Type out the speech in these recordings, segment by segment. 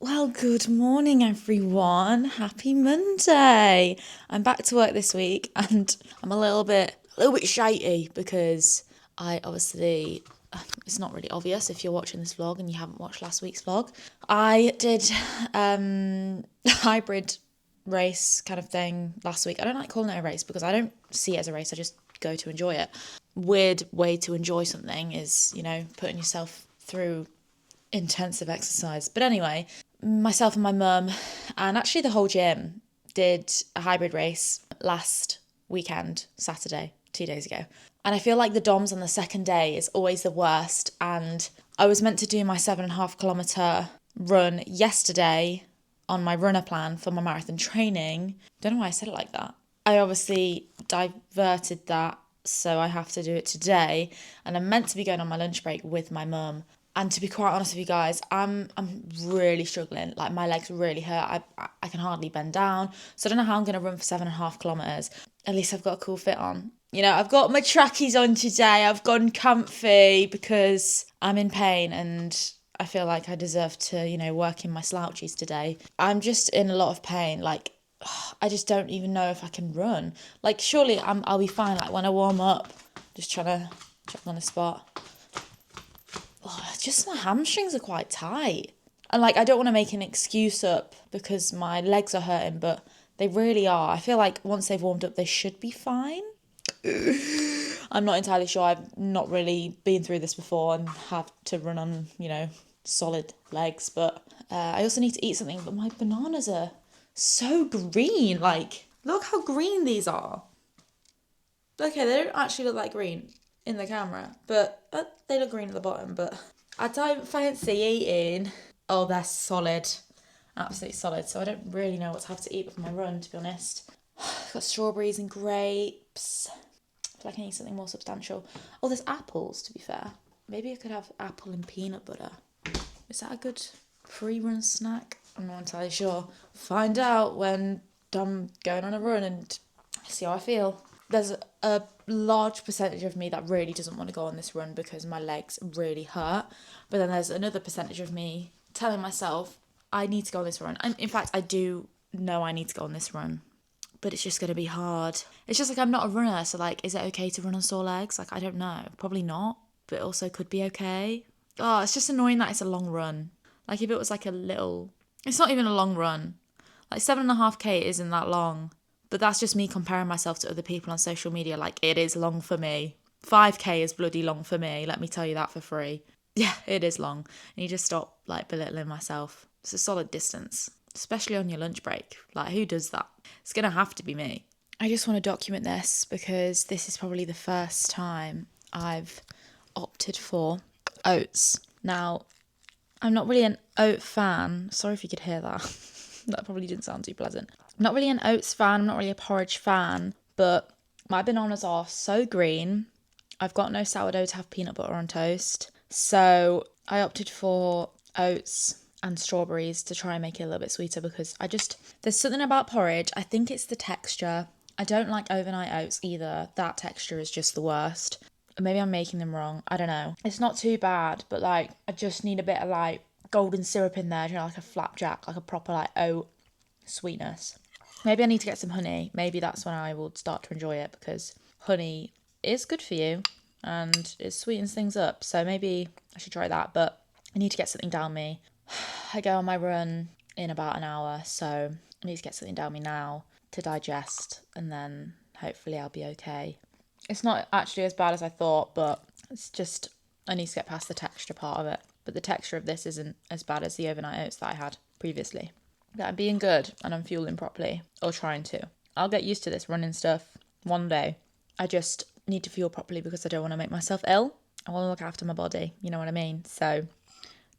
Well, good morning, everyone. Happy Monday. I'm back to work this week, and I'm a little bit shitey because I obviously, it's not really obvious if you're watching this vlog and you haven't watched last week's vlog. I did hybrid race kind of thing last week. I don't like calling it a race because I don't see it as a race. I just go to enjoy it. Weird way to enjoy something is, putting yourself through intensive exercise. But anyway, myself and my mum, and actually the whole gym, did a hybrid race last weekend, Saturday, 2 days ago. And I feel like the DOMS on the second day is always the worst. And I was meant to do my 7.5 kilometre run yesterday on my runner plan for my marathon training. Don't know why I said it like that. I obviously diverted that, so I have to do it today. And I'm meant to be going on my lunch break with my mum. And to be quite honest with you guys, I'm really struggling. Like, my legs really hurt. I can hardly bend down. So I don't know how I'm going to run for 7.5 kilometres. At least I've got a cool fit on. I've got my trackies on today. I've gone comfy because I'm in pain and I feel like I deserve to, work in my slouchies today. I'm just in a lot of pain. Like, I just don't even know if I can run. Like, surely I'll be fine. Like, when I warm up, just trying to check on the spot. Just my hamstrings are quite tight. And like, I don't want to make an excuse up because my legs are hurting, but they really are. I feel like once they've warmed up, they should be fine. I'm not entirely sure. I've not really been through this before and have to run on, solid legs. But I also need to eat something. But my bananas are so green. Like, look how green these are. Okay, they don't actually look like green in the camera, but they look green at the bottom. But I don't fancy eating. Oh, they're solid, absolutely solid. So I don't really know what to have to eat before my run, to be honest. I've got strawberries and grapes. I feel like I need something more substantial. Oh, there's apples, to be fair. Maybe I could have apple and peanut butter. Is that a good pre-run snack? I'm not entirely sure. Find out when I'm going on a run and see how I feel. There's a large percentage of me that really doesn't want to go on this run because my legs really hurt. But then there's another percentage of me telling myself, I need to go on this run. And in fact, I do know I need to go on this run. But it's just going to be hard. It's just like, I'm not a runner. So like, is it okay to run on sore legs? Like, I don't know. Probably not. But it also could be okay. Oh, it's just annoying that it's a long run. Like, if it was like a little... It's not even a long run. Like, 7.5k isn't that long. But that's just me comparing myself to other people on social media. Like, it is long for me. 5k is bloody long for me. Let me tell you that for free. Yeah, it is long. And you just stop, like, belittling myself. It's a solid distance, especially on your lunch break. Like, who does that? It's going to have to be me. I just want to document this because this is probably the first time I've opted for oats. Now, I'm not really an oat fan. Sorry if you could hear that. That probably didn't sound too pleasant. I'm not really an oats fan. I'm not really a porridge fan. But my bananas are so green. I've got no sourdough to have peanut butter on toast. So I opted for oats and strawberries to try and make it a little bit sweeter because there's something about porridge. I think it's the texture. I don't like overnight oats either. That texture is just the worst. Maybe I'm making them wrong. I don't know. It's not too bad, but like, I just need a bit of like golden syrup in there, like a flapjack, like a proper like oat sweetness. Maybe I need to get some honey. Maybe that's when I will start to enjoy it because honey is good for you and it sweetens things up. So maybe I should try that, but I need to get something down me. I go on my run in about an hour, so I need to get something down me now to digest and then hopefully I'll be okay. It's not actually as bad as I thought, but it's just, I need to get past the texture part of it. But the texture of this isn't as bad as the overnight oats that I had previously. But I'm being good and I'm fueling properly, or trying to. I'll get used to this running stuff one day. I just need to fuel properly because I don't want to make myself ill. I want to look after my body, you know what I mean? So,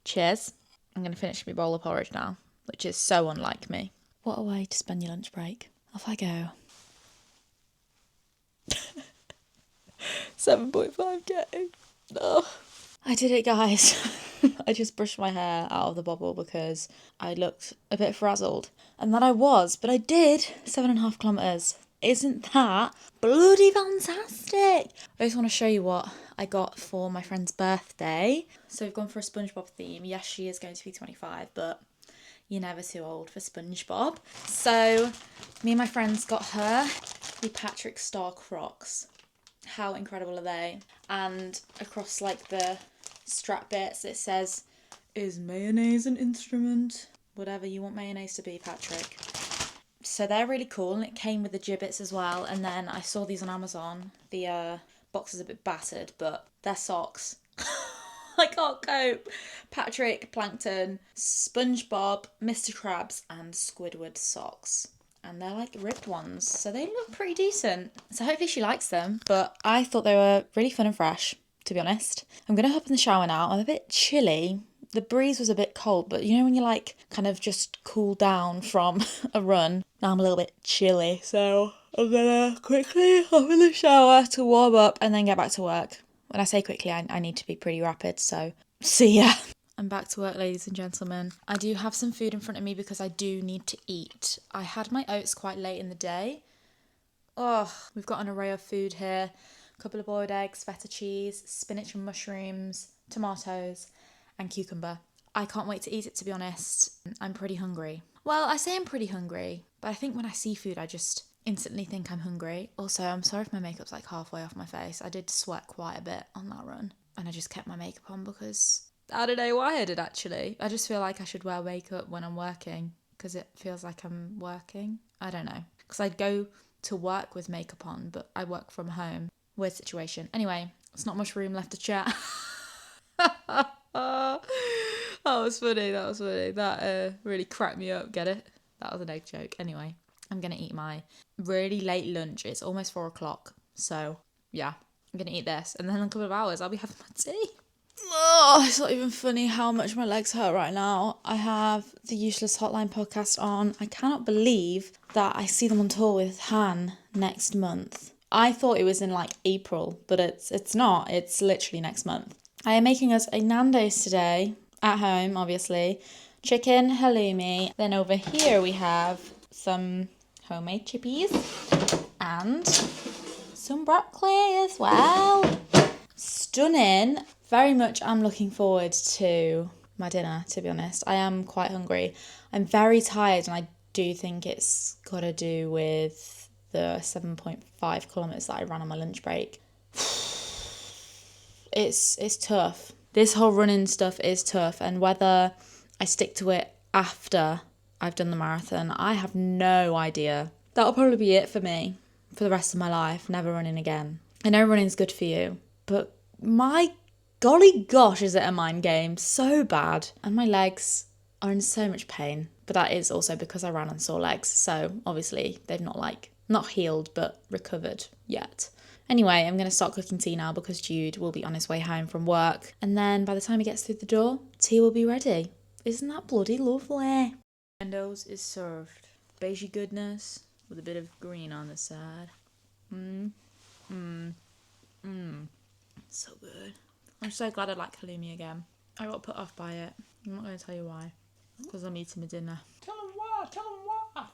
cheers. I'm going to finish my bowl of porridge now, which is so unlike me. What a way to spend your lunch break. Off I go. 7.5k. Oh. I did it, guys. I just brushed my hair out of the bobble because I looked a bit frazzled. And that I was, but I did 7.5 kilometres. Isn't that bloody fantastic? I just want to show you what I got for my friend's birthday. So we've gone for a SpongeBob theme. Yes, she is going to be 25, but You're never too old for SpongeBob. So me and my friends got her the Patrick Star Crocs. How incredible are they? And across like the strap bits it says, "Is mayonnaise an instrument?" Whatever you want mayonnaise to be, Patrick. So they're really cool, and it came with the gibbets as well. And then I saw these on Amazon. The box is a bit battered, but they're socks. I can't cope. Patrick, Plankton, SpongeBob, Mr. Krabs, and Squidward socks. And they're like ribbed ones, so they look pretty decent. So hopefully she likes them. But I thought they were really fun and fresh, to be honest. I'm going to hop in the shower now. I'm a bit chilly. The breeze was a bit cold, but you know when you like kind of just cool down from a run? Now I'm a little bit chilly, so I'm gonna quickly hop in the shower to warm up and then get back to work. When I say quickly, I need to be pretty rapid, so see ya. I'm back to work, ladies and gentlemen. I do have some food in front of me because I do need to eat. I had my oats quite late in the day. Oh, we've got an array of food here. A couple of boiled eggs, feta cheese, spinach and mushrooms, tomatoes, and cucumber. I can't wait to eat it, to be honest. I'm pretty hungry. Well, I say I'm pretty hungry, but I think when I see food, I just instantly think I'm hungry. Also, I'm sorry if my makeup's like halfway off my face. I did sweat quite a bit on that run, and I just kept my makeup on because I don't know why I did, actually. I just feel like I should wear makeup when I'm working because it feels like I'm working. I don't know. Because I'd go to work with makeup on, but I work from home. Weird situation. Anyway, there's not much room left to chat. That was funny. That really cracked me up. Get it? That was an egg joke. Anyway, I'm going to eat my really late lunch. It's almost 4 o'clock. So, yeah, I'm going to eat this. And then in a couple of hours, I'll be having my tea. Oh, it's not even funny how much my legs hurt right now. I have the Useless Hotline podcast on. I cannot believe that I see them on tour with Han next month. I thought it was in like April, but it's not. It's literally next month. I am making us a Nando's today, at home, obviously. Chicken, halloumi. Then over here we have some homemade chippies and some broccoli as well. Stunning. Very much I'm looking forward to my dinner, to be honest. I am quite hungry. I'm very tired, and I do think it's got to do with the 7.5 kilometres that I ran on my lunch break. It's tough. This whole running stuff is tough, and whether I stick to it after I've done the marathon, I have no idea. That'll probably be it for me for the rest of my life, never running again. I know running's good for you, but my golly gosh, is it a mind game? So bad. And my legs are in so much pain. But that is also because I ran on sore legs, so obviously they've not healed, but recovered yet. Anyway, I'm going to start cooking tea now because Jude will be on his way home from work. And then by the time he gets through the door, tea will be ready. Isn't that bloody lovely? Nando's is served. Beigey goodness with a bit of green on the side. So good. I'm so glad I like halloumi again. I got put off by it. I'm not going to tell you why. Because I'm eating my dinner. Tell them why.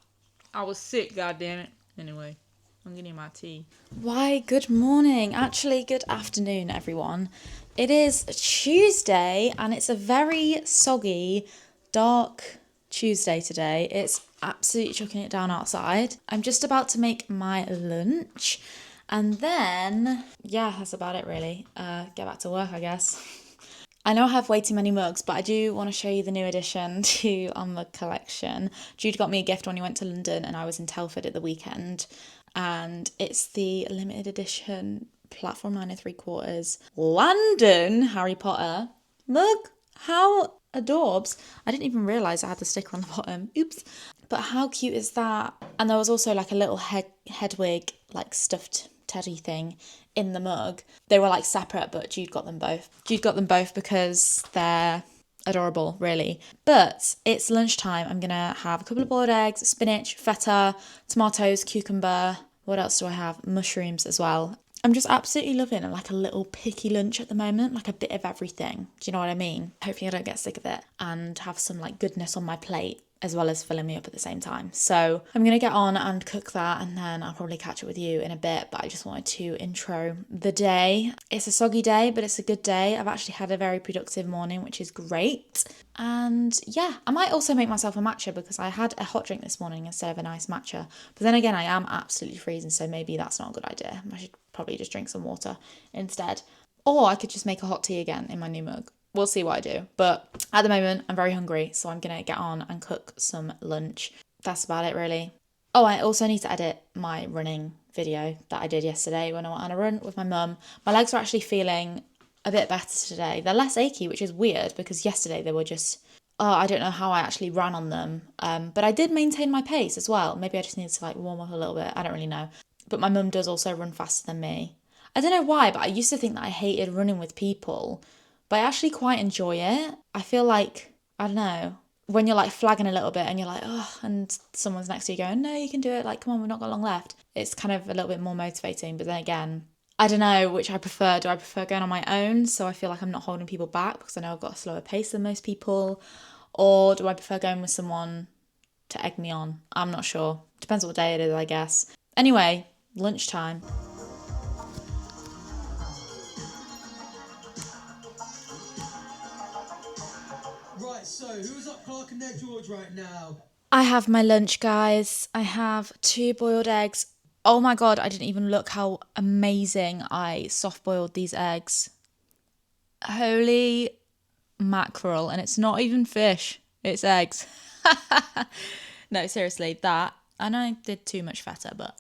I was sick, goddammit. Anyway. I'm getting my tea. Why, good morning. Actually, good afternoon, everyone. It is Tuesday, and it's a very soggy, dark Tuesday today. It's absolutely chucking it down outside. I'm just about to make my lunch, and then, yeah, that's about it, really. Get back to work, I guess. I know I have way too many mugs, but I do want to show you the new addition to our mug collection. Jude got me a gift when he went to London, and I was in Telford at the weekend. And it's the limited edition platform 9 3/4 London Harry Potter mug. How adorbs. I didn't even realise I had the sticker on the bottom. Oops. But how cute is that? And there was also like a little Hedwig, like stuffed teddy thing in the mug. They were like separate, but Jude got them both. Jude got them both because they're adorable, really. But it's lunchtime. I'm gonna have a couple of boiled eggs, spinach, feta, tomatoes, cucumber. What else do I have? Mushrooms as well. I'm just absolutely loving like a little picky lunch at the moment, like a bit of everything. Do you know what I mean? Hopefully I don't get sick of it and have some like goodness on my plate as well as filling me up at the same time. So I'm going to get on and cook that, and then I'll probably catch up with you in a bit, but I just wanted to intro the day. It's a soggy day, but it's a good day. I've actually had a very productive morning, which is great. And yeah, I might also make myself a matcha because I had a hot drink this morning instead of a nice matcha. But then again, I am absolutely freezing, so maybe that's not a good idea. I should probably just drink some water instead. Or I could just make a hot tea again in my new mug. We'll see what I do. But at the moment, I'm very hungry, so I'm going to get on and cook some lunch. That's about it, really. Oh, I also need to edit my running video that I did yesterday when I went on a run with my mum. My legs are actually feeling a bit better today. They're less achy, which is weird because yesterday they were just... Oh, I don't know how I actually ran on them. But I did maintain my pace as well. Maybe I just need to like warm up a little bit. I don't really know. But my mum does also run faster than me. I don't know why, but I used to think that I hated running with people. But I actually quite enjoy it. I feel like, I don't know, when you're like flagging a little bit and you're like, oh, and someone's next to you going, no, you can do it. Like, come on, we've not got long left. It's kind of a little bit more motivating. But then again, I don't know which I prefer. Do I prefer going on my own? So I feel like I'm not holding people back because I know I've got a slower pace than most people. Or do I prefer going with someone to egg me on? I'm not sure. Depends what day it is, I guess. Anyway, lunchtime. Right, so who's up Clark and Ned George right now? I have my lunch, guys. I have 2 boiled eggs. Oh my God, I didn't even look how amazing I soft boiled these eggs. Holy mackerel. And it's not even fish, it's eggs. No, seriously, that. I know I did too much feta, but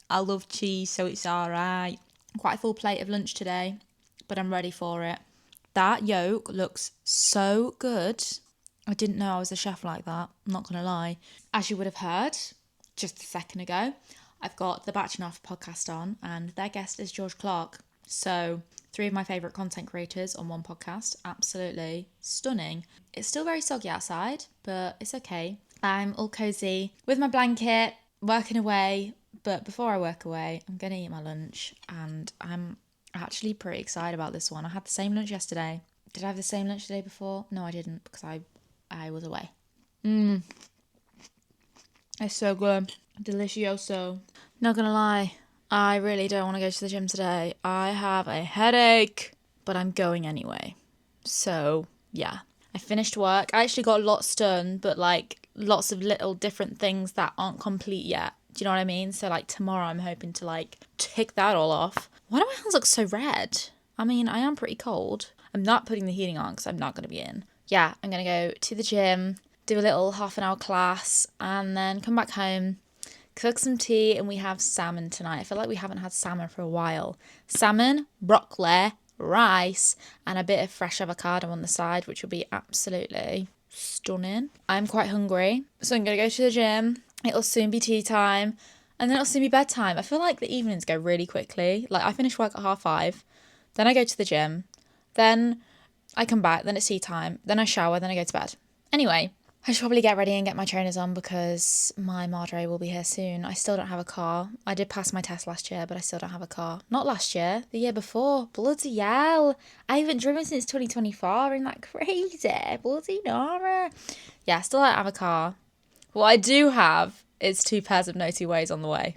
I love cheese, so it's all right. Quite a full plate of lunch today, but I'm ready for it. That yolk looks so good. I didn't know I was a chef like that, I'm not going to lie. As you would have heard just a second ago, I've got the Batch Enough podcast on, and their guest is George Clark. So 3 of my favourite content creators on one podcast. Absolutely stunning. It's still very soggy outside, but it's okay. I'm all cozy with my blanket, working away. But before I work away, I'm going to eat my lunch, and I'm actually pretty excited about this one. I had the same lunch yesterday. Did I have the same lunch the day before? No, I didn't, because I was away. It's so good. Delicioso. Not gonna lie, I really don't want to go to the gym today. I have a headache, but I'm going anyway. So, yeah. I finished work. I actually got lots done, but like lots of little different things that aren't complete yet. Do you know what I mean? So like tomorrow I'm hoping to like tick that all off. Why do my hands look so red? I mean, I am pretty cold. I'm not putting the heating on because I'm not going to be in. Yeah, I'm going to go to the gym, do a little half-an-hour class, and then come back home, cook some tea, and we have salmon tonight. I feel like we haven't had salmon for a while. Salmon, broccoli, rice, and a bit of fresh avocado on the side, which will be absolutely stunning. I'm quite hungry, so I'm going to go to the gym. It'll soon be tea time, and then it'll soon be bedtime. I feel like the evenings go really quickly. Like, I finish work at 5:30, then I go to the gym, then I come back, then it's tea time, then I shower, then I go to bed. Anyway, I should probably get ready and get my trainers on because my Madre will be here soon. I still don't have a car. I did pass my test last year, but I still don't have a car. Not last year, the year before. Bloody hell. I haven't driven since 2024. Isn't that crazy? Bloody Nora. Yeah, I still don't have a car. What I do have is 2 pairs of no-two-ways on the way.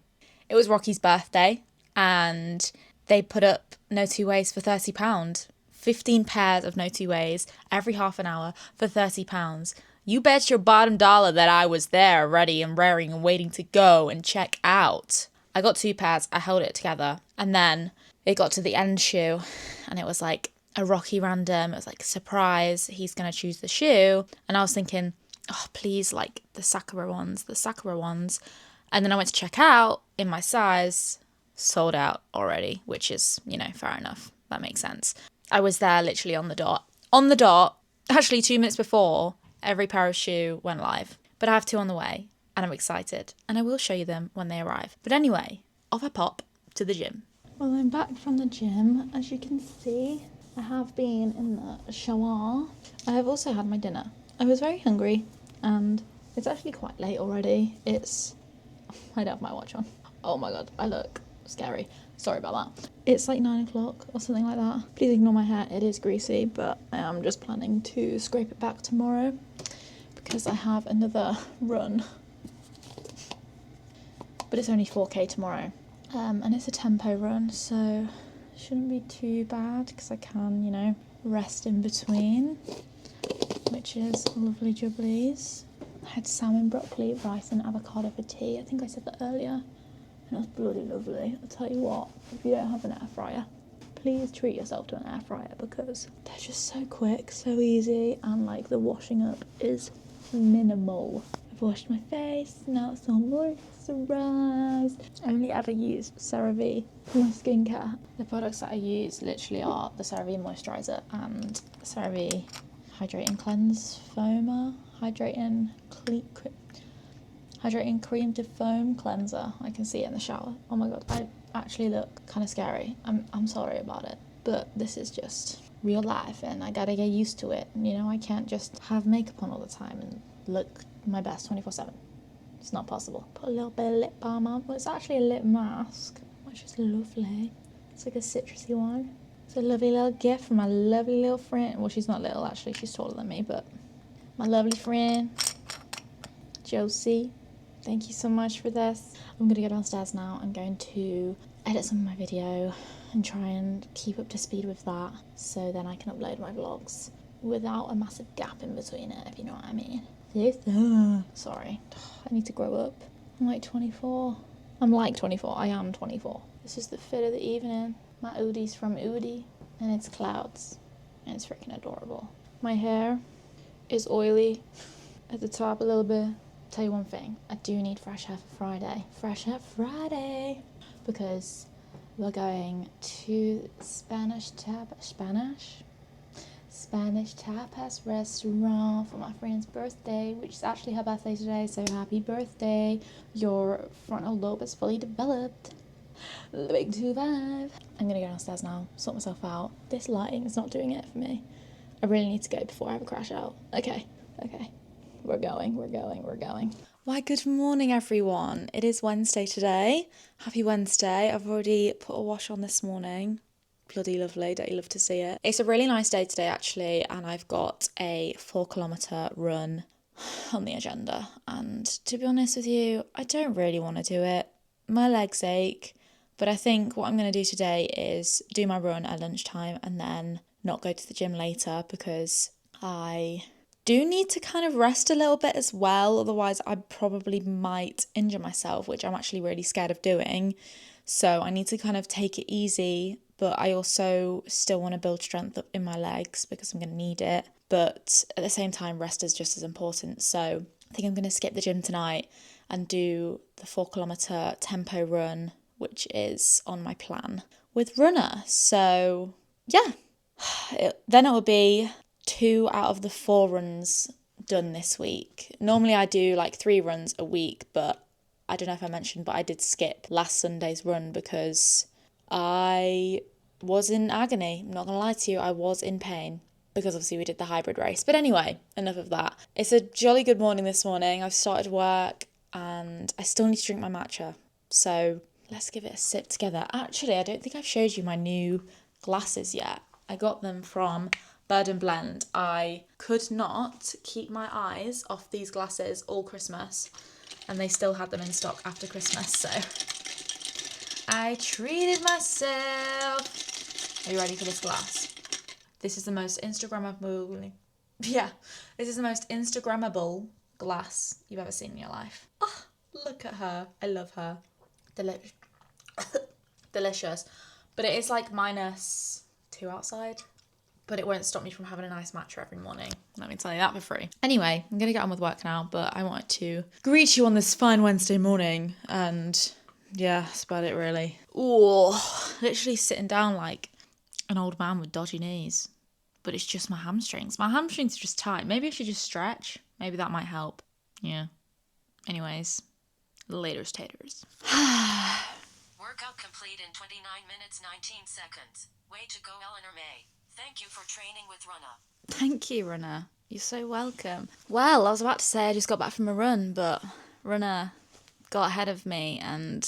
It was Rocky's birthday, and they put up no-two-ways for £30. 15 pairs of no-two-ways every half an hour for £30. You bet your bottom dollar that I was there, ready and raring and waiting to go and check out. I got 2 pairs, I held it together, and then it got to the end shoe, and it was like a Rocky random. It was like, surprise, he's going to choose the shoe. And I was thinking, oh, please, like the Sakura ones. And then I went to check out in my size, sold out already, which is, you know, fair enough. That makes sense. I was there literally on the dot, actually 2 minutes before every pair of shoe went live. But I have 2 on the way, and I'm excited, and I will show you them when they arrive. But anyway, off I pop to the gym. Well, I'm back from the gym. As you can see, I have been in the shower. I have also had my dinner. I was very hungry, and it's actually quite late already. I don't have my watch on. Oh my god, I look scary. Sorry about that. It's like 9 o'clock or something like that. Please ignore my hair, it is greasy, but I am just planning to scrape it back tomorrow because I have another run, but it's only 4k tomorrow, and it's a tempo run, so shouldn't be too bad because I can, you know, rest in between, which is lovely jubblies. I had salmon, broccoli, rice and avocado for tea. I think I said that earlier, and that's bloody lovely. I'll tell you what, if you don't have an air fryer, please treat yourself to an air fryer because they're just so quick, so easy, and like the washing up is minimal. I've washed my face, now it's all moisturised. I only ever use CeraVe for my skincare. The products that I use literally are the CeraVe moisturiser and CeraVe Hydrating Cleanse Foamer, Hydrating Cream to Foam Cleanser. I can see it in the shower. Oh my god, I actually look kind of scary. I'm sorry about it, but this is just real life and I gotta get used to it. You know, I can't just have makeup on all the time and look my best 24/7. It's not possible. Put a little bit of lip balm on. Well, it's actually a lip mask, which is lovely. It's like a citrusy one. It's a lovely little gift from my lovely little friend. Well, she's not little actually, she's taller than me, but my lovely friend Josie. Thank you so much for this. I'm gonna go downstairs now. I'm going to edit some of my video and try and keep up to speed with that so then I can upload my vlogs without a massive gap in between it, if you know what I mean. Sorry, I need to grow up. I'm like 24. I'm like 24. I am 24. This is the fit of the evening. My Oodie's from Oodie and it's clouds and it's freaking adorable. My hair is oily at the top a little bit. Tell you one thing, I do need fresh hair for Friday. Fresh hair Friday! Because we're going to Spanish tapas restaurant for my friend's birthday, which is actually her birthday today, so happy birthday. Your frontal lobe is fully developed. The big 2-5. I'm gonna go downstairs now, sort myself out. This lighting is not doing it for me. I really need to go before I have a crash out. Okay. We're going. Why, good morning, everyone. It is Wednesday today. Happy Wednesday. I've already put a wash on this morning. Bloody lovely. Don't you love to see it? It's a really nice day today, actually, and I've got a 4-kilometre run on the agenda. And to be honest with you, I don't really want to do it. My legs ache, but I think what I'm going to do today is do my run at lunchtime and then not go to the gym later because I do need to kind of rest a little bit as well, otherwise I probably might injure myself, which I'm actually really scared of doing. So I need to kind of take it easy, but I also still want to build strength up in my legs because I'm going to need it. But at the same time, rest is just as important. So I think I'm going to skip the gym tonight and do the 4-kilometre tempo run, which is on my plan with Runner. So yeah, then it will be 2 out of the 4 runs done this week. Normally I do like 3 runs a week, but I don't know if I mentioned, but I did skip last Sunday's run because I was in agony. I'm not gonna lie to you, I was in pain because obviously we did the hybrid race. But anyway, enough of that. It's a jolly good morning this morning. I've started work and I still need to drink my matcha. So let's give it a sip together. Actually, I don't think I've showed you my new glasses yet. I got them from Bird and Blend. I could not keep my eyes off these glasses all Christmas and they still had them in stock after Christmas, so I treated myself. Are you ready for this glass? This is the most Instagrammable glass you've ever seen in your life. Oh, look at her. I love her. Delicious. But it is like -2 outside. But it won't stop me from having a nice matcha every morning. Let me tell you that for free. Anyway, I'm going to get on with work now, but I wanted to greet you on this fine Wednesday morning. And yeah, that's about it really. Oh, literally sitting down like an old man with dodgy knees. But it's just my hamstrings. My hamstrings are just tight. Maybe I should just stretch. Maybe that might help. Yeah. Anyways, later's taters. Workout complete in 29 minutes 19 seconds. Way to go, Eleanor-May. Thank you for training with Runner. Thank you, Runner. You're so welcome. Well, I was about to say I just got back from a run, but Runner got ahead of me and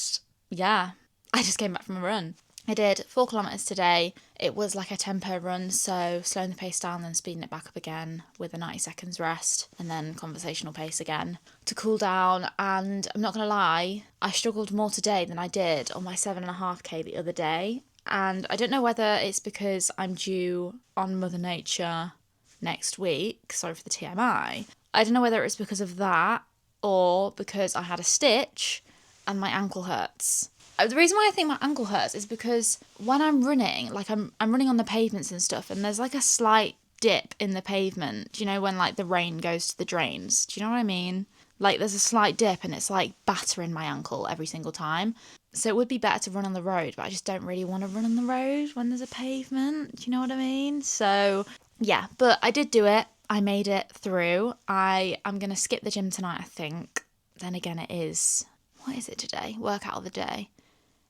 yeah, I just came back from a run. I did 4 kilometres today. It was like a tempo run, so slowing the pace down, then speeding it back up again with a 90 seconds rest, and then conversational pace again to cool down. And I'm not going to lie, I struggled more today than I did on my 7.5k the other day. And I don't know whether it's because I'm due on Mother Nature next week, sorry for the TMI. I don't know whether it's because of that or because I had a stitch and my ankle hurts. The reason why I think my ankle hurts is because when I'm running, like I'm running on the pavements and stuff, and there's like a slight dip in the pavement. Do you know when like the rain goes to the drains? Do you know what I mean? Like there's a slight dip and it's like battering my ankle every single time. So it would be better to run on the road, but I just don't really want to run on the road when there's a pavement. Do you know what I mean? So yeah, but I did do it. I made it through. I'm going to skip the gym tonight, I think. Then again, it is, what is it today? Workout of the day.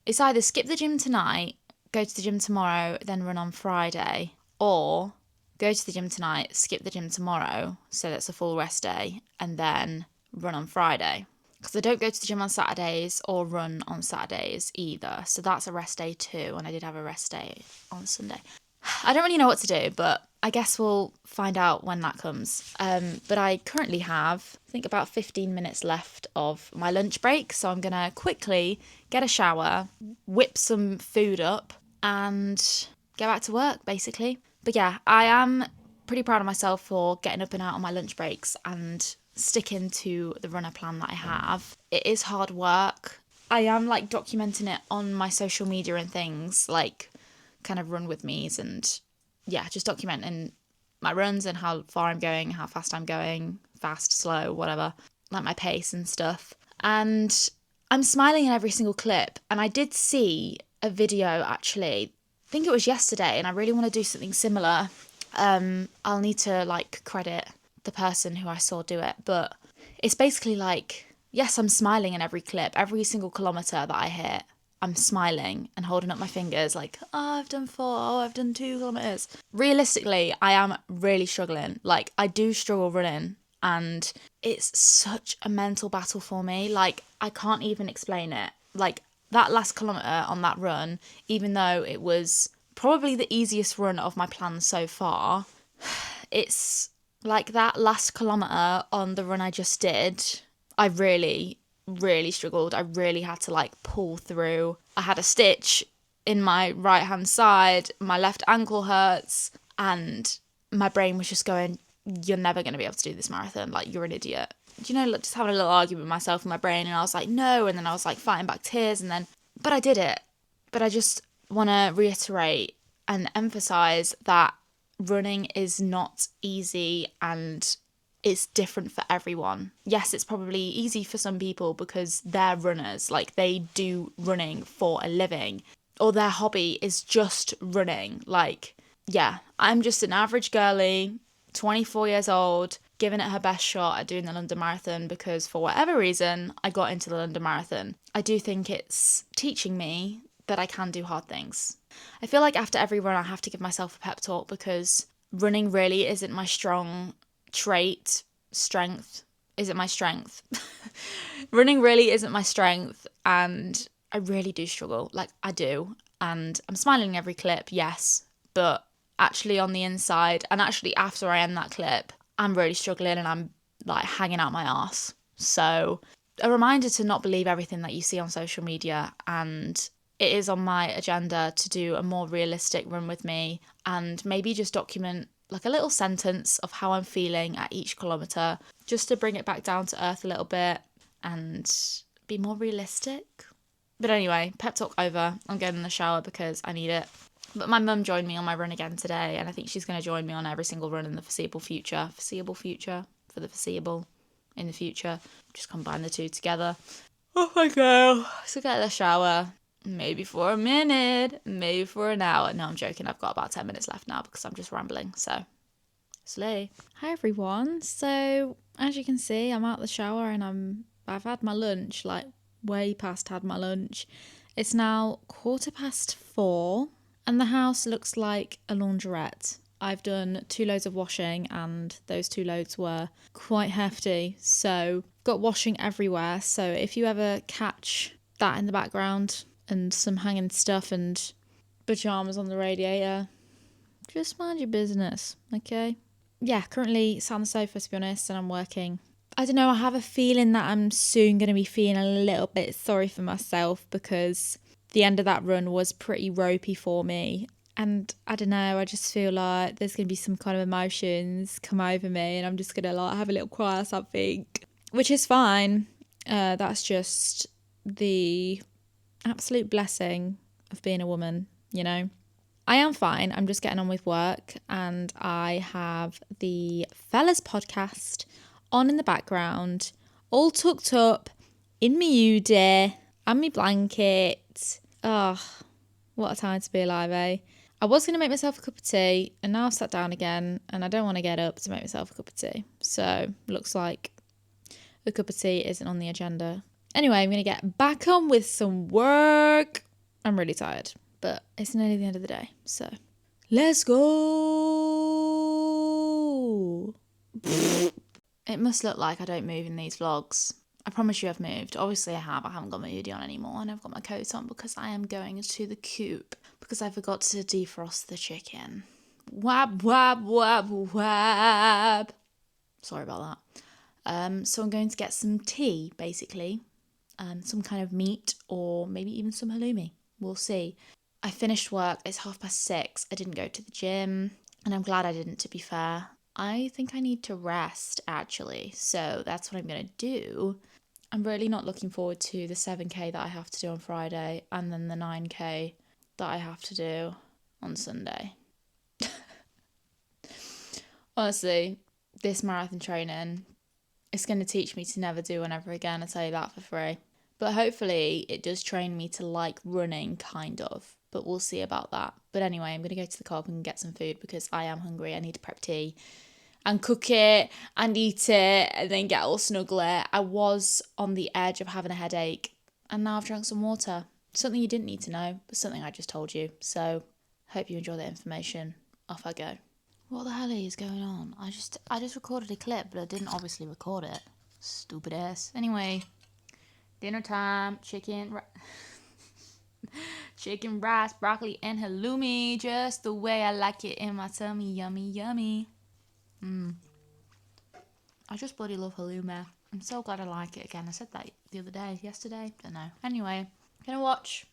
It's either skip the gym tonight, go to the gym tomorrow, then run on Friday, or go to the gym tonight, skip the gym tomorrow, so that's a full rest day, and then run on Friday. Because I don't go to the gym on Saturdays or run on Saturdays either, so that's a rest day too, and I did have a rest day on Sunday. I don't really know what to do, but I guess we'll find out when that comes. But I currently have, I think, about 15 minutes left of my lunch break. So I'm going to quickly get a shower, whip some food up, and get back to work, basically. But yeah, I am pretty proud of myself for getting up and out on my lunch breaks and sticking to the runner plan that I have. It is hard work. I am like documenting it on my social media and things, like kind of run with me's, and yeah, just documenting my runs and how far I'm going, how fast I'm going, fast, slow, whatever, like my pace and stuff. And I'm smiling in every single clip. And I did see a video actually, I think it was yesterday, and I really want to do something similar. I'll need to like credit the person who I saw do it, but it's basically like, yes, I'm smiling in every clip, every single kilometre that I hit. I'm smiling and holding up my fingers like, oh, I've done 4, oh, I've done 2 kilometres. Realistically, I am really struggling. Like, I do struggle running, and it's such a mental battle for me. Like, I can't even explain it. Like, that last kilometre on that run, even though it was probably the easiest run of my plans so far, it's like that last kilometre on the run I just did, I really struggled. I really had to like pull through. I had a stitch in my right hand side, my left ankle hurts, and my brain was just going, you're never going to be able to do this marathon, like you're an idiot. Do you know, like, just having a little argument with myself in my brain, and I was like, no, and then I was like fighting back tears, and then, but I did it. But I just want to reiterate and emphasize that running is not easy, and it's different for everyone. Yes, it's probably easy for some people because they're runners, like they do running for a living, or their hobby is just running. Like, yeah, I'm just an average girly, 24 years old, giving it her best shot at doing the London Marathon because for whatever reason, I got into the London Marathon. I do think it's teaching me that I can do hard things. I feel like after every run, I have to give myself a pep talk because running really isn't my strong strength isn't my strength. Running really isn't my strength, and I really do struggle. Like, I do. And I'm smiling every clip, yes, but actually on the inside, and actually after I end that clip, I'm really struggling and I'm like hanging out my arse. So a reminder to not believe everything that you see on social media, and it is on my agenda to do a more realistic run with me and maybe just document like a little sentence of how I'm feeling at each kilometre, just to bring it back down to earth a little bit and be more realistic. But anyway, pep talk over. I'm getting in the shower because I need it. But my mum joined me on my run again today, and I think she's going to join me on every single run in the foreseeable future. For the foreseeable in the future. Just combine the two together. Oh my god. So get in the shower. Maybe for a minute, maybe for an hour. No, I'm joking. I've got about 10 minutes left now because I'm just rambling. So, slay. Hi everyone. So, as you can see, I'm out the shower and I've had my lunch, like way past had my lunch. It's now 4:15 and the house looks like a laundrette. I've done 2 loads of washing and those 2 loads were quite hefty. So, got washing everywhere. So, if you ever catch that in the background and some hanging stuff and pajamas on the radiator. Just mind your business, okay? Yeah, currently sat on the sofa, to be honest, and I'm working. I don't know, I have a feeling that I'm soon going to be feeling a little bit sorry for myself because the end of that run was pretty ropey for me. And I don't know, I just feel like there's going to be some kind of emotions come over me and I'm just going to like have a little cry or something, which is fine. That's just the absolute blessing of being a woman, you know? I am fine. I'm just getting on with work and I have the Fellas podcast on in the background, all tucked up in me hoodie and me blanket. Oh, what a time to be alive, eh? I was going to make myself a cup of tea and now I've sat down again and I don't want to get up to make myself a cup of tea. So, looks like a cup of tea isn't on the agenda. Anyway, I'm going to get back on with some work. I'm really tired, but it's nearly the end of the day, so let's go. It must look like I don't move in these vlogs. I promise you I've moved. Obviously I have. I haven't got my hoodie on anymore and I've got my coat on because I am going to the coop because I forgot to defrost the chicken. Wab, wab, wab, wab. Sorry about that. So I'm going to get some tea, basically. Some kind of meat or maybe even some halloumi. We'll see. I finished work. It's 6:30. I didn't go to the gym and I'm glad I didn't, to be fair. I think I need to rest, actually. So that's what I'm going to do. I'm really not looking forward to the 7K that I have to do on Friday and then the 9K that I have to do on Sunday. Honestly, this marathon training, it's going to teach me to never do one ever again. I tell you that for free. But hopefully it does train me to like running, kind of. But we'll see about that. But anyway, I'm going to go to the co-op and get some food because I am hungry. I need to prep tea and cook it and eat it and then get all snuggly. I was on the edge of having a headache and now I've drunk some water. Something you didn't need to know, but something I just told you. So hope you enjoy that information. Off I go. What the hell is going on? I just recorded a clip, but I didn't obviously record it. Stupid ass. Anyway, dinner time. Chicken, rice, broccoli, and halloumi, just the way I like it in my tummy. Yummy, yummy. I just bloody love halloumi. I'm so glad I like it again. I said that the other day, yesterday, don't know. Anyway, I'm gonna watch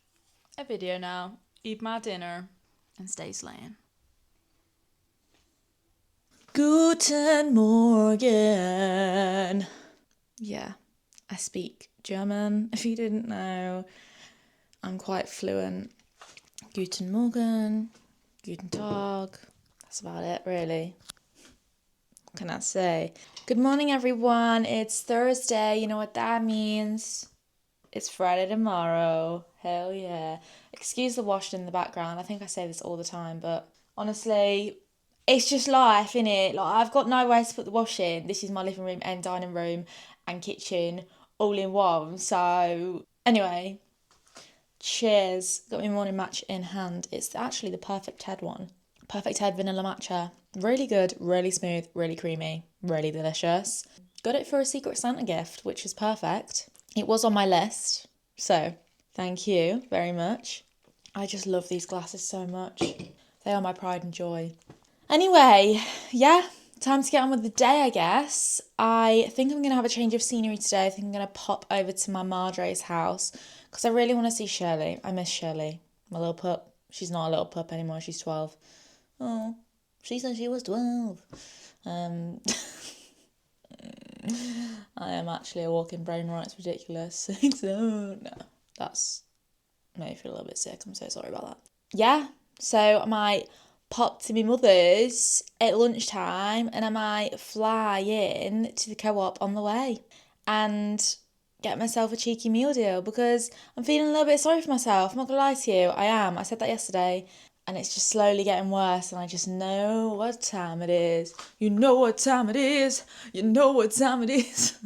a video now, eat my dinner, and stay slaying. Guten Morgen. Yeah, I speak German, if you didn't know. I'm quite fluent. Guten Morgen, Guten Tag. That's about it, really. What can I say? Good morning, everyone. It's Thursday. You know what that means? It's Friday tomorrow. Hell yeah. Excuse the washing in the background. I think I say this all the time, but honestly, it's just life, innit? Like, I've got nowhere to put the washing. This is my living room and dining room and kitchen all in one. So, anyway, cheers. Got my morning match in hand. It's actually the Perfect Head one. Perfect Head vanilla matcha. Really good, really smooth, really creamy, really delicious. Got it for a Secret Santa gift, which is perfect. It was on my list, so thank you very much. I just love these glasses so much. They are my pride and joy. Anyway, yeah, time to get on with the day, I guess. I think I'm going to have a change of scenery today. I think I'm going to pop over to my Madre's house because I really want to see Shirley. I miss Shirley, my little pup. She's not a little pup anymore, she's 12. Oh, she said she was 12. I am actually a walking brain rot. It's ridiculous. So, no, that's made me feel a little bit sick. I'm so sorry about that. Yeah, so I might pop to my mother's at lunchtime and I might fly in to the co-op on the way and get myself a cheeky meal deal because I'm feeling a little bit sorry for myself. I'm not gonna lie to you, I am. I said that yesterday and it's just slowly getting worse and I just know what time it is. You know what time it is. You know what time it is.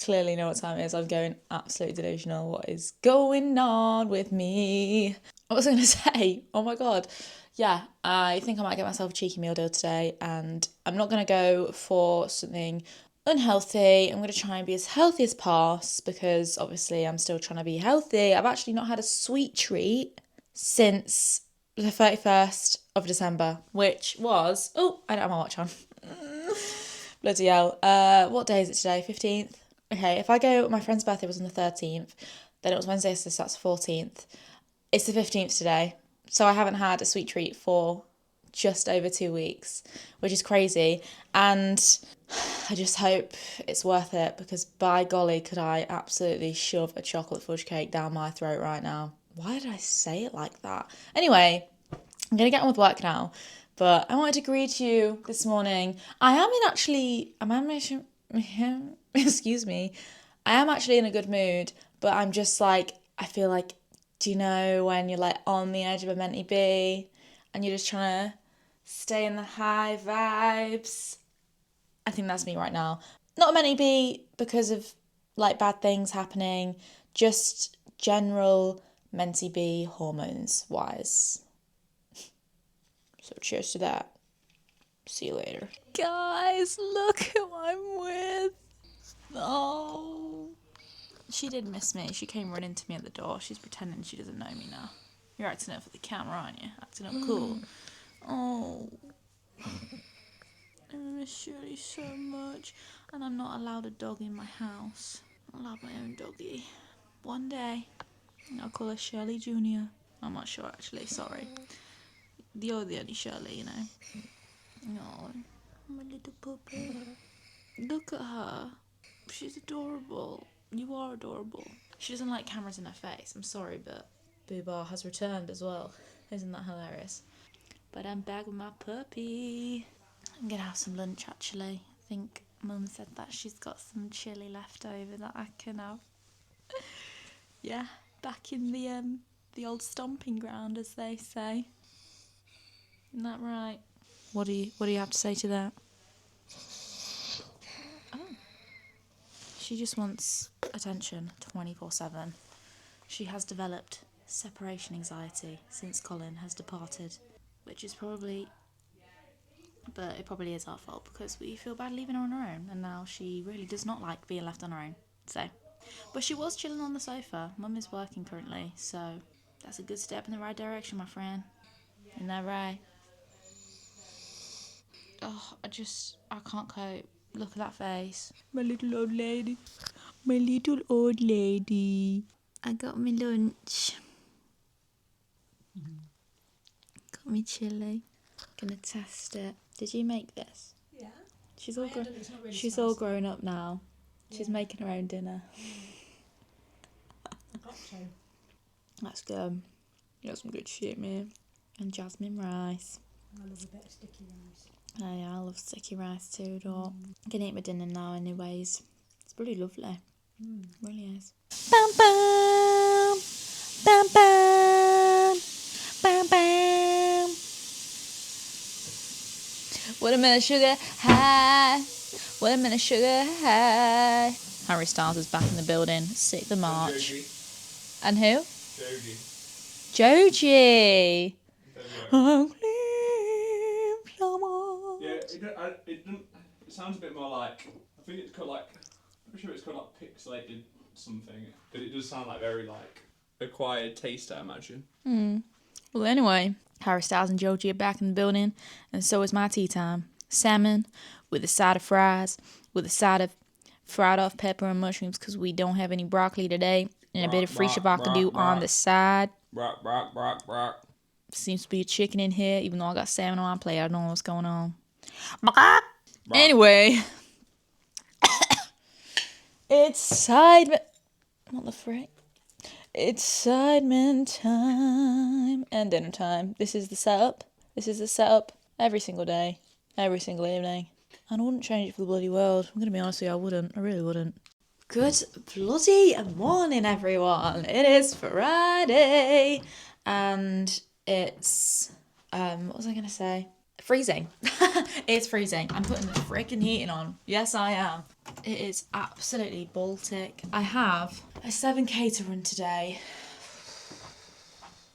Clearly know what time it is. I'm going absolutely delusional. What is going on with me? What was I going to say? Oh my God. Yeah, I think I might get myself a cheeky meal deal today and I'm not going to go for something unhealthy. I'm going to try and be as healthy as possible because obviously I'm still trying to be healthy. I've actually not had a sweet treat since the 31st of December, which was, oh, I don't have my watch on. Bloody hell. What day is it today? 15th? Okay, if I go, my friend's birthday was on the 13th, then it was Wednesday, so that's the 14th. It's the 15th today. So I haven't had a sweet treat for just over 2 weeks, which is crazy. And I just hope it's worth it, because by golly, could I absolutely shove a chocolate fudge cake down my throat right now. Why did I say it like that? Anyway, I'm going to get on with work now. But I wanted to greet you this morning. Excuse me. I am actually in a good mood, but I'm just like, I feel like, do you know when you're like on the edge of a mentee bee and you're just trying to stay in the high vibes? I think that's me right now. Not a mentee bee because of like bad things happening, just general mentee bee hormones wise. So cheers to that. See you later. Guys, look who I'm with. Oh. She did miss me. She came running to me at the door. She's pretending she doesn't know me now. You're acting up for the camera, aren't you? Acting up cool. Oh. I miss Shirley so much. And I'm not allowed a dog in my house. I'm allowed my own doggy. One day, I'll call her Shirley Jr. I'm not sure actually, sorry. You're the only Shirley, you know. Oh, my little puppy. Look at her. She's adorable. You are adorable. She doesn't like cameras in her face. I'm sorry, but Boo Bar has returned as well. Isn't that hilarious? But I'm back with my puppy. I'm going to have some lunch, actually. I think Mum said that she's got some chilli left over that I can have. Yeah, back in the old stomping ground, as they say. Isn't that right? What do you have to say to that? Oh. She just wants attention 24/7. She has developed separation anxiety since Colin has departed, which is probably is our fault, because we feel bad leaving her on her own, and now she really does not like being left on her own. So, but she was chilling on the sofa. Mum is working currently, so that's a good step in the right direction, my friend. Isn't that right? Oh, I can't cope. Look at that face. My little old lady. My little old lady. I got me lunch. Got me chili. Gonna test it. Did you make this? Yeah. She's all grown up now. Yeah. She's making her own dinner. I've got to. That's good. You got some good shit, man. And jasmine rice. I love a bit of sticky rice. Oh yeah, I love sticky rice too, dog. I'm gonna eat my dinner now anyways. It's really lovely. It really is. Bam bam! Bam bam! Bam bam! Watermelon sugar high! Watermelon sugar high! Harry Styles is back in the building. 6th of March. And who? Joji! Yeah, it sounds a bit more like, I think it's called like, I'm sure it's called like pixelated something, but it does sound like very like acquired taste, I imagine. Well, anyway, Harry Styles and Joji are back in the building, and so is my tea time. Salmon with a side of fries, with a side of fried off pepper and mushrooms, because we don't have any broccoli today, and a bit of free shabakadu on the side. Seems to be a chicken in here, even though I got salmon on my plate. I don't know what's going on. Anyway, it's Sidemen. What the frick? It's Sidemen time and dinner time. This is the setup. Every single day, every single evening. And I wouldn't change it for the bloody world. I'm gonna be honest with you, I wouldn't. I really wouldn't. Good bloody morning, everyone. It is Friday, and it's what was I gonna say? Freezing. It's freezing. I'm putting the freaking heating on. Yes, I am. It is absolutely Baltic. I have a 7K to run today.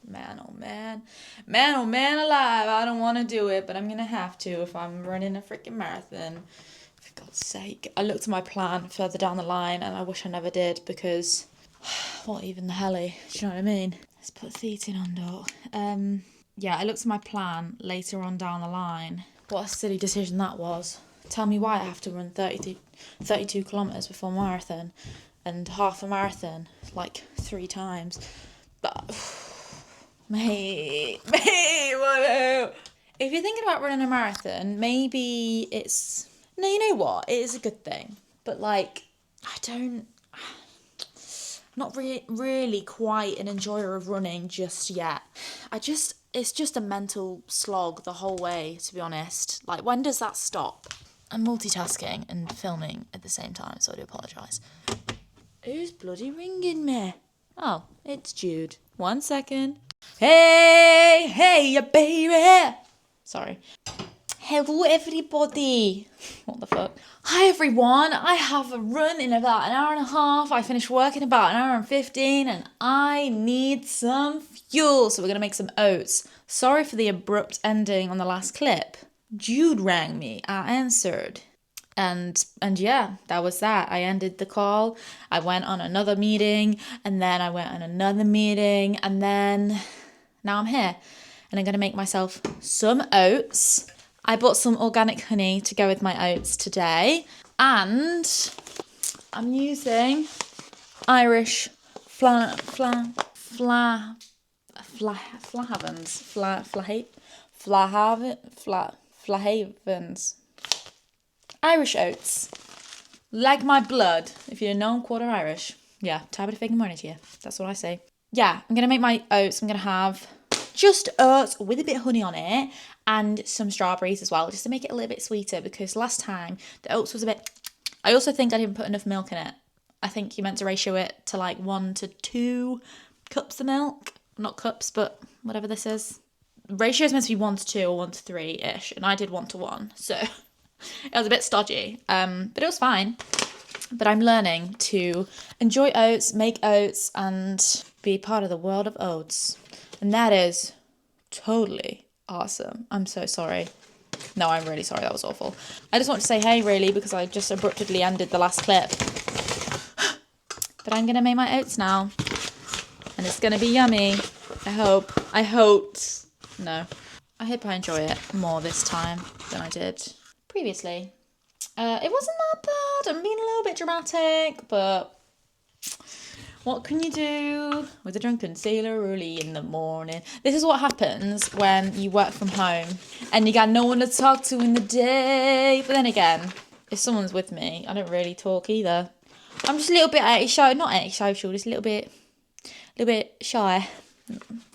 Man, oh man. Man, oh man alive. I don't want to do it, but I'm going to have to if I'm running a freaking marathon. For God's sake. I looked at my plan further down the line, and I wish I never did, because What even the helly? Do you know what I mean? Let's put feet in on dot. Yeah, I looked at my plan later on down the line. What a silly decision that was. Tell me why I have to run 32 kilometres before marathon and half a marathon like 3 times. But, mate, what? If you're thinking about running a marathon, maybe it's... No, you know what? It is a good thing. But, like, not really quite an enjoyer of running just yet. It's just a mental slog the whole way, to be honest. Like, when does that stop? I'm multitasking and filming at the same time, so I do apologise. Who's bloody ringing me? Oh, it's Jude. 1 second. Hey, baby! Sorry. Hello, everybody. What the fuck? Hi, everyone. I have a run in about an hour and a half. I finished work in about an hour and 15, and I need some fuel. So we're going to make some oats. Sorry for the abrupt ending on the last clip. Jude rang me. I answered. And yeah, that was that. I ended the call. I went on another meeting, and then I went on another meeting, and then now I'm here. And I'm going to make myself some oats. I bought some organic honey to go with my oats today, and I'm using Irish flahavens, Irish oats, like my blood. If you're non-quarter Irish, yeah, type of fucking morning to you. That's what I say. Yeah, I'm gonna make my oats. I'm gonna have just oats with a bit of honey on it and some strawberries as well, just to make it a little bit sweeter, because last time the oats was a bit... I also think I didn't put enough milk in it. I think you meant to ratio it to like 1 to 2 cups of milk. Not cups, but whatever this is. The ratio is meant to be 1 to 2 or 1 to 3-ish, and I did 1 to 1, so it was a bit stodgy, but it was fine. But I'm learning to enjoy oats, make oats, and be part of the world of oats. And that is totally awesome. I'm so sorry. No, I'm really sorry. That was awful. I just want to say hey, really, because I just abruptly ended the last clip. But I'm going to make my oats now. And it's going to be yummy. I hope. No. I hope I enjoy it more this time than I did previously. It wasn't that bad. I'm being a little bit dramatic, but what can you do with a drunken sailor early in the morning? This is what happens when you work from home and you got no one to talk to in the day. But then again, if someone's with me, I don't really talk either. I'm just a little bit antisocial, not antisocial, just a little bit shy.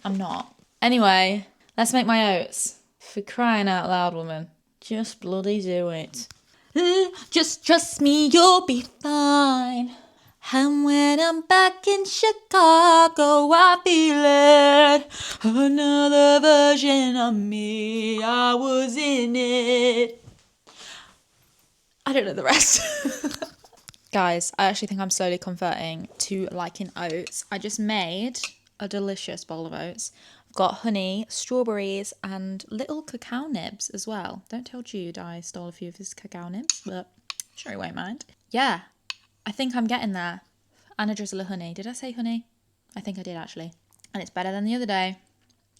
I'm not. Anyway, let's make my oats. For crying out loud, woman. Just bloody do it. Just trust me, you'll be fine. And when I'm back in Chicago, I feel it. Another version of me, I was in it. I don't know the rest. Guys, I actually think I'm slowly converting to liking oats. I just made a delicious bowl of oats. I've got honey, strawberries, and little cacao nibs as well. Don't tell Jude I stole a few of his cacao nibs, but sure he won't mind. Yeah, I think I'm getting there. And a drizzle of honey. Did I say honey? I think I did, actually. And it's better than the other day.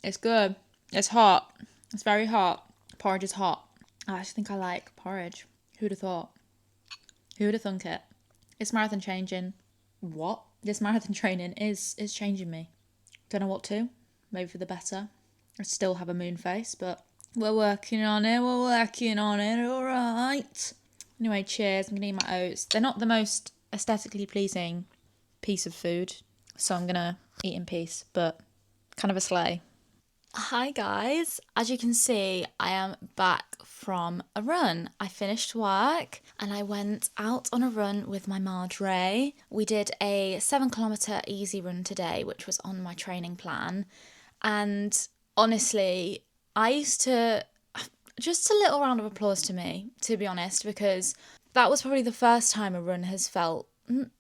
It's good. It's hot. It's very hot. Porridge is hot. I actually think I like porridge. Who'd have thought? Who would have thunk it? It's marathon changing. What? This marathon training is changing me. Don't know what to. Maybe for the better. I still have a moon face, but we're working on it. All right. Anyway, cheers. I'm going to eat my oats. They're not the most aesthetically pleasing piece of food, so I'm going to eat in peace, but kind of a slay. Hi guys, as you can see, I am back from a run. I finished work and I went out on a run with my Marjorie. We did a 7-kilometre easy run today, which was on my training plan. And honestly, I used to... Just a little round of applause to me, to be honest, because that was probably the first time a run has felt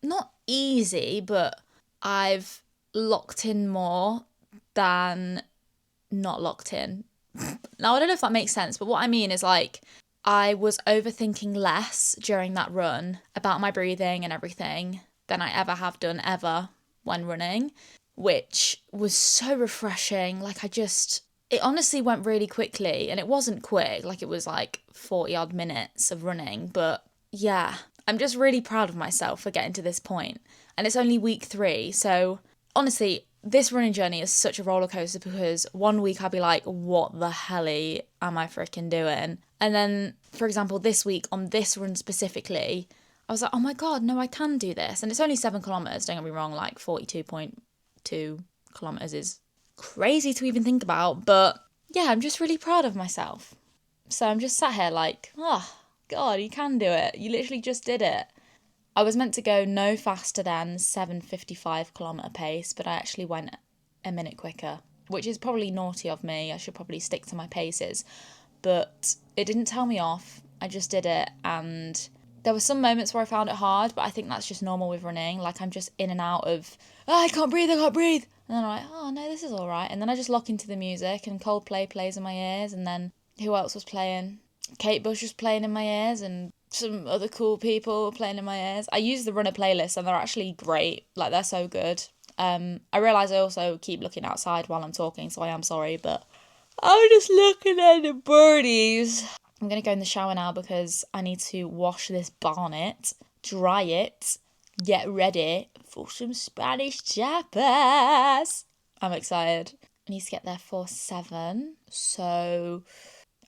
not easy, but I've locked in more than not locked in. Now, I don't know if that makes sense, but what I mean is, like, I was overthinking less during that run about my breathing and everything than I ever have done ever. when running, which was so refreshing. Like it honestly went really quickly, and it wasn't quick. Like it was like 40 odd minutes of running, but yeah, I'm just really proud of myself for getting to this point. And it's only week 3, so honestly, this running journey is such a roller coaster because one week I'll be like, what the hell am I freaking doing? And then, for example, this week on this run specifically, I was like, oh my God, no, I can do this. And it's only 7 kilometres, don't get me wrong, like 42.2 kilometres is crazy to even think about. But yeah, I'm just really proud of myself. So I'm just sat here like, oh God, you can do it. You literally just did it. I was meant to go no faster than 7:55 kilometre pace, but I actually went a minute quicker, which is probably naughty of me. I should probably stick to my paces. But it didn't tell me off. I just did it, and there were some moments where I found it hard, but I think that's just normal with running. Like, I'm just in and out of, oh, I can't breathe. And then I'm like, oh, no, this is all right. And then I just lock into the music, and Coldplay plays in my ears, and then who else was playing? Kate Bush was playing in my ears, and some other cool people were playing in my ears. I use the runner playlist, and they're actually great. Like, they're so good. I realise I also keep looking outside while I'm talking, so I am sorry, but I'm just looking at the birdies. I'm going to go in the shower now because I need to wash this bonnet, dry it, get ready for some Spanish tapas. I'm excited. I need to get there for 7, so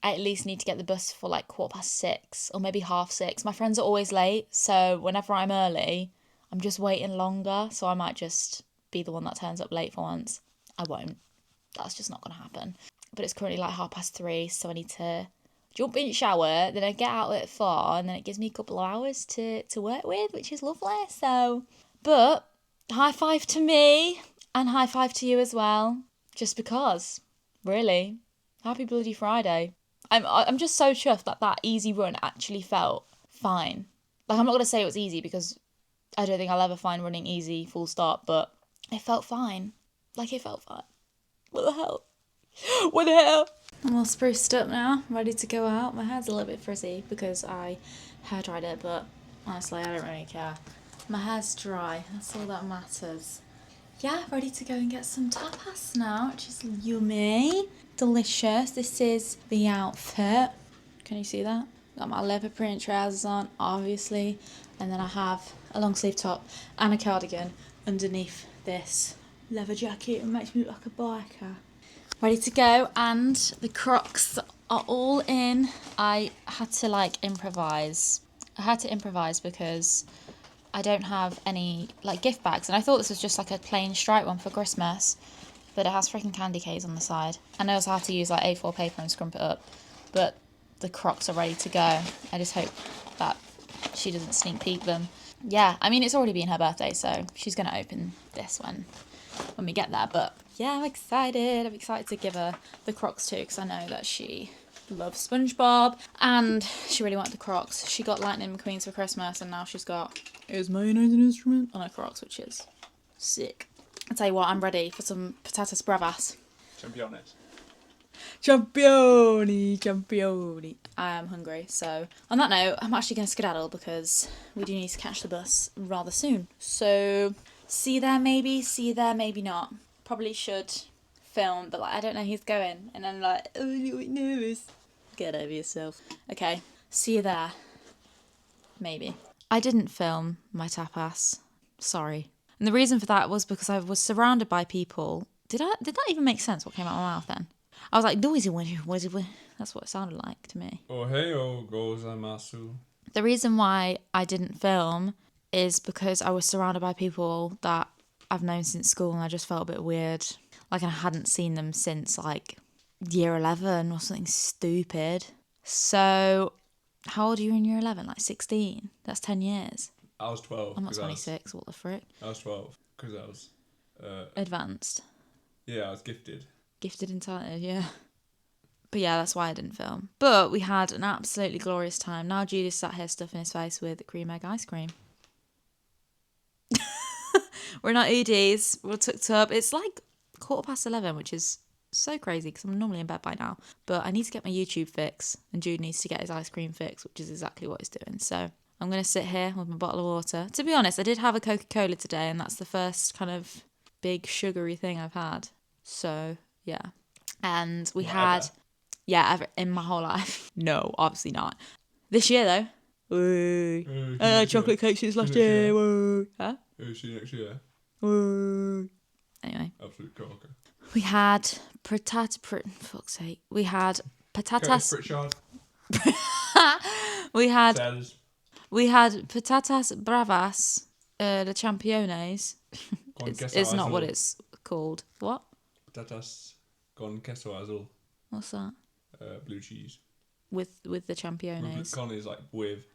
I at least need to get the bus for like 6:15 or maybe 6:30. My friends are always late, so whenever I'm early, I'm just waiting longer, so I might just be the one that turns up late for once. I won't. That's just not going to happen. But it's currently like 3:30, so I need to jump in the shower, then I get out at 4, and then it gives me a couple of hours to work with, which is lovely. So, but high five to me, and high five to you as well, just because, really. Happy bloody Friday. I'm just so chuffed that easy run actually felt fine. Like, I'm not going to say it was easy because I don't think I'll ever find running easy, full stop, but it felt fine. Like, it felt fine. What the hell? What the hell? I'm all spruced up now, ready to go out. My hair's a little bit frizzy because I hair dried it, but honestly, I don't really care. My hair's dry, that's all that matters. Yeah, ready to go and get some tapas now, which is yummy, delicious. This is the outfit. Can you see that? Got my leopard print trousers on, obviously, and then I have a long sleeve top and a cardigan underneath this leather jacket. It makes me look like a biker. Ready to go, and the Crocs are all in. I had to improvise. I had to improvise because I don't have any gift bags, and I thought this was just like a plain striped one for Christmas, but it has freaking candy canes on the side. And I also have to use A4 paper and scrump it up, but the Crocs are ready to go. I just hope that she doesn't sneak peek them. Yeah, I mean, it's already been her birthday, so she's going to open this when we get there, but yeah, I'm excited. I'm excited to give her the Crocs too, because I know that she loves SpongeBob, and she really wanted the Crocs. She got Lightning McQueen's for Christmas, and now she's got Is Mayonnaise an Instrument on her Crocs, which is sick. I'll tell you what, I'm ready for some patatas bravas. Championes. Championi. I am hungry, so on that note, I'm actually going to skedaddle because we do need to catch the bus rather soon. So, see you there maybe not. Probably should film, but I don't know who's going, and I'm like, oh, I'm a bit nervous. Get over yourself. Okay, see you there. Maybe. I didn't film my tapas. Sorry. And the reason for that was because I was surrounded by people. Did that even make sense, what came out of my mouth then? I was like, that's what it sounded like to me. Ohio gozaimasu. The reason why I didn't film is because I was surrounded by people that I've known since school, and I just felt a bit weird. Like, I hadn't seen them since year 11 or something stupid. So, how old are you in year 11? 16? That's 10 years. I was 12. I'm not 26, what the frick? I was 12 because I was... advanced. Yeah, I was gifted. Gifted and talented, yeah. But yeah, that's why I didn't film. But we had an absolutely glorious time. Now Judy's sat here stuffing his face with cream egg ice cream. We're not Udis. We're tucked up. It's 11:15, which is so crazy because I'm normally in bed by now. But I need to get my YouTube fix, and Jude needs to get his ice cream fix, which is exactly what he's doing. So I'm going to sit here with my bottle of water. To be honest, I did have a Coca-Cola today, and that's the first kind of big sugary thing I've had. So, yeah. And we had... Ever? Yeah, ever in my whole life. No, obviously not. This year, though. Woo. Chocolate cake since last year. Woo. Huh? See you next year. Woo. Anyway. Absolute corker. We had fuck's sake. We had patatas. Pritchard. We had Says. patatas bravas, the championes. Con queso It's not azul. what it's called. What? Patatas con queso azul. What's that? Blue cheese. With the championes. Con is like with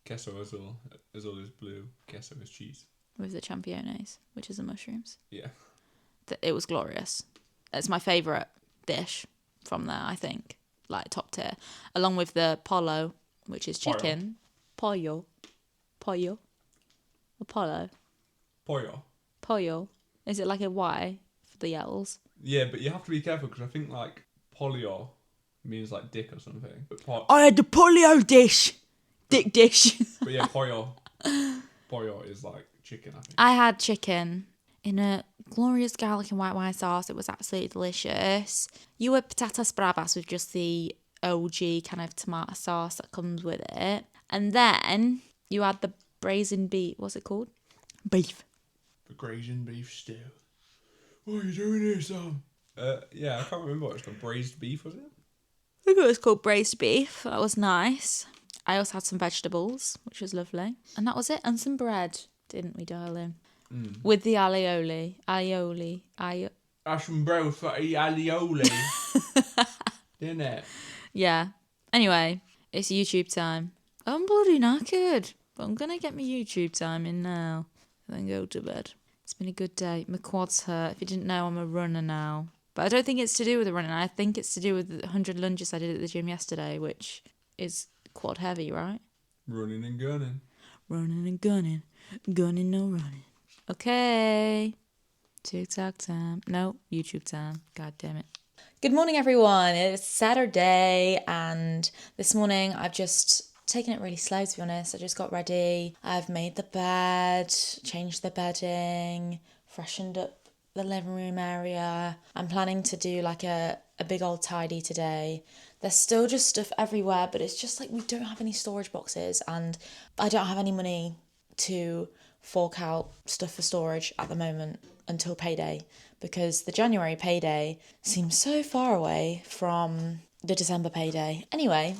queso azul. Azul is blue. Queso is cheese. With the championes, which is the mushrooms. Yeah. It was glorious. It's my favourite dish from there, I think. Like top tier. Along with the polo, which is chicken. Pollo. Or polo. Pollo. Is it like a Y for the L's? Yeah, but you have to be careful because I think like polio means like dick or something. But I had the polio dish. Dick dish. but yeah, pollo is like chicken, I think. I had chicken in a glorious garlic and white wine sauce. It was absolutely delicious. You had patatas bravas with just the OG kind of tomato sauce that comes with it. And then you had the braised beef. What's it called? Beef. The grazing beef stew. What are you doing here, Sam? Yeah, I can't remember what it's called. Braised beef, was it? I think it was called braised beef. That was nice. I also had some vegetables, which was lovely. And that was it. And some bread, didn't we, darling? With the alioli. That's some bread for the alioli. Didn't it? Yeah. Anyway, it's YouTube time. I'm bloody knackered. But I'm going to get my YouTube time in now. And then go to bed. It's been a good day. My quads hurt. If you didn't know, I'm a runner now. But I don't think it's to do with the running. I think it's to do with the 100 lunges I did at the gym yesterday, which is quad heavy, right? Running and gunning. Running and gunning. Gunning, no running. Okay. TikTok time. No, YouTube time. God damn it. Good morning, everyone. It's Saturday, and this morning I've just taken it really slow, to be honest. I just got ready. I've made the bed, changed the bedding, freshened up the living room area. I'm planning to do like a big old tidy today. There's still just stuff everywhere, but it's just like we don't have any storage boxes, and I don't have any money to fork out stuff for storage at the moment until payday, because the January payday seems so far away from the December payday. Anyway,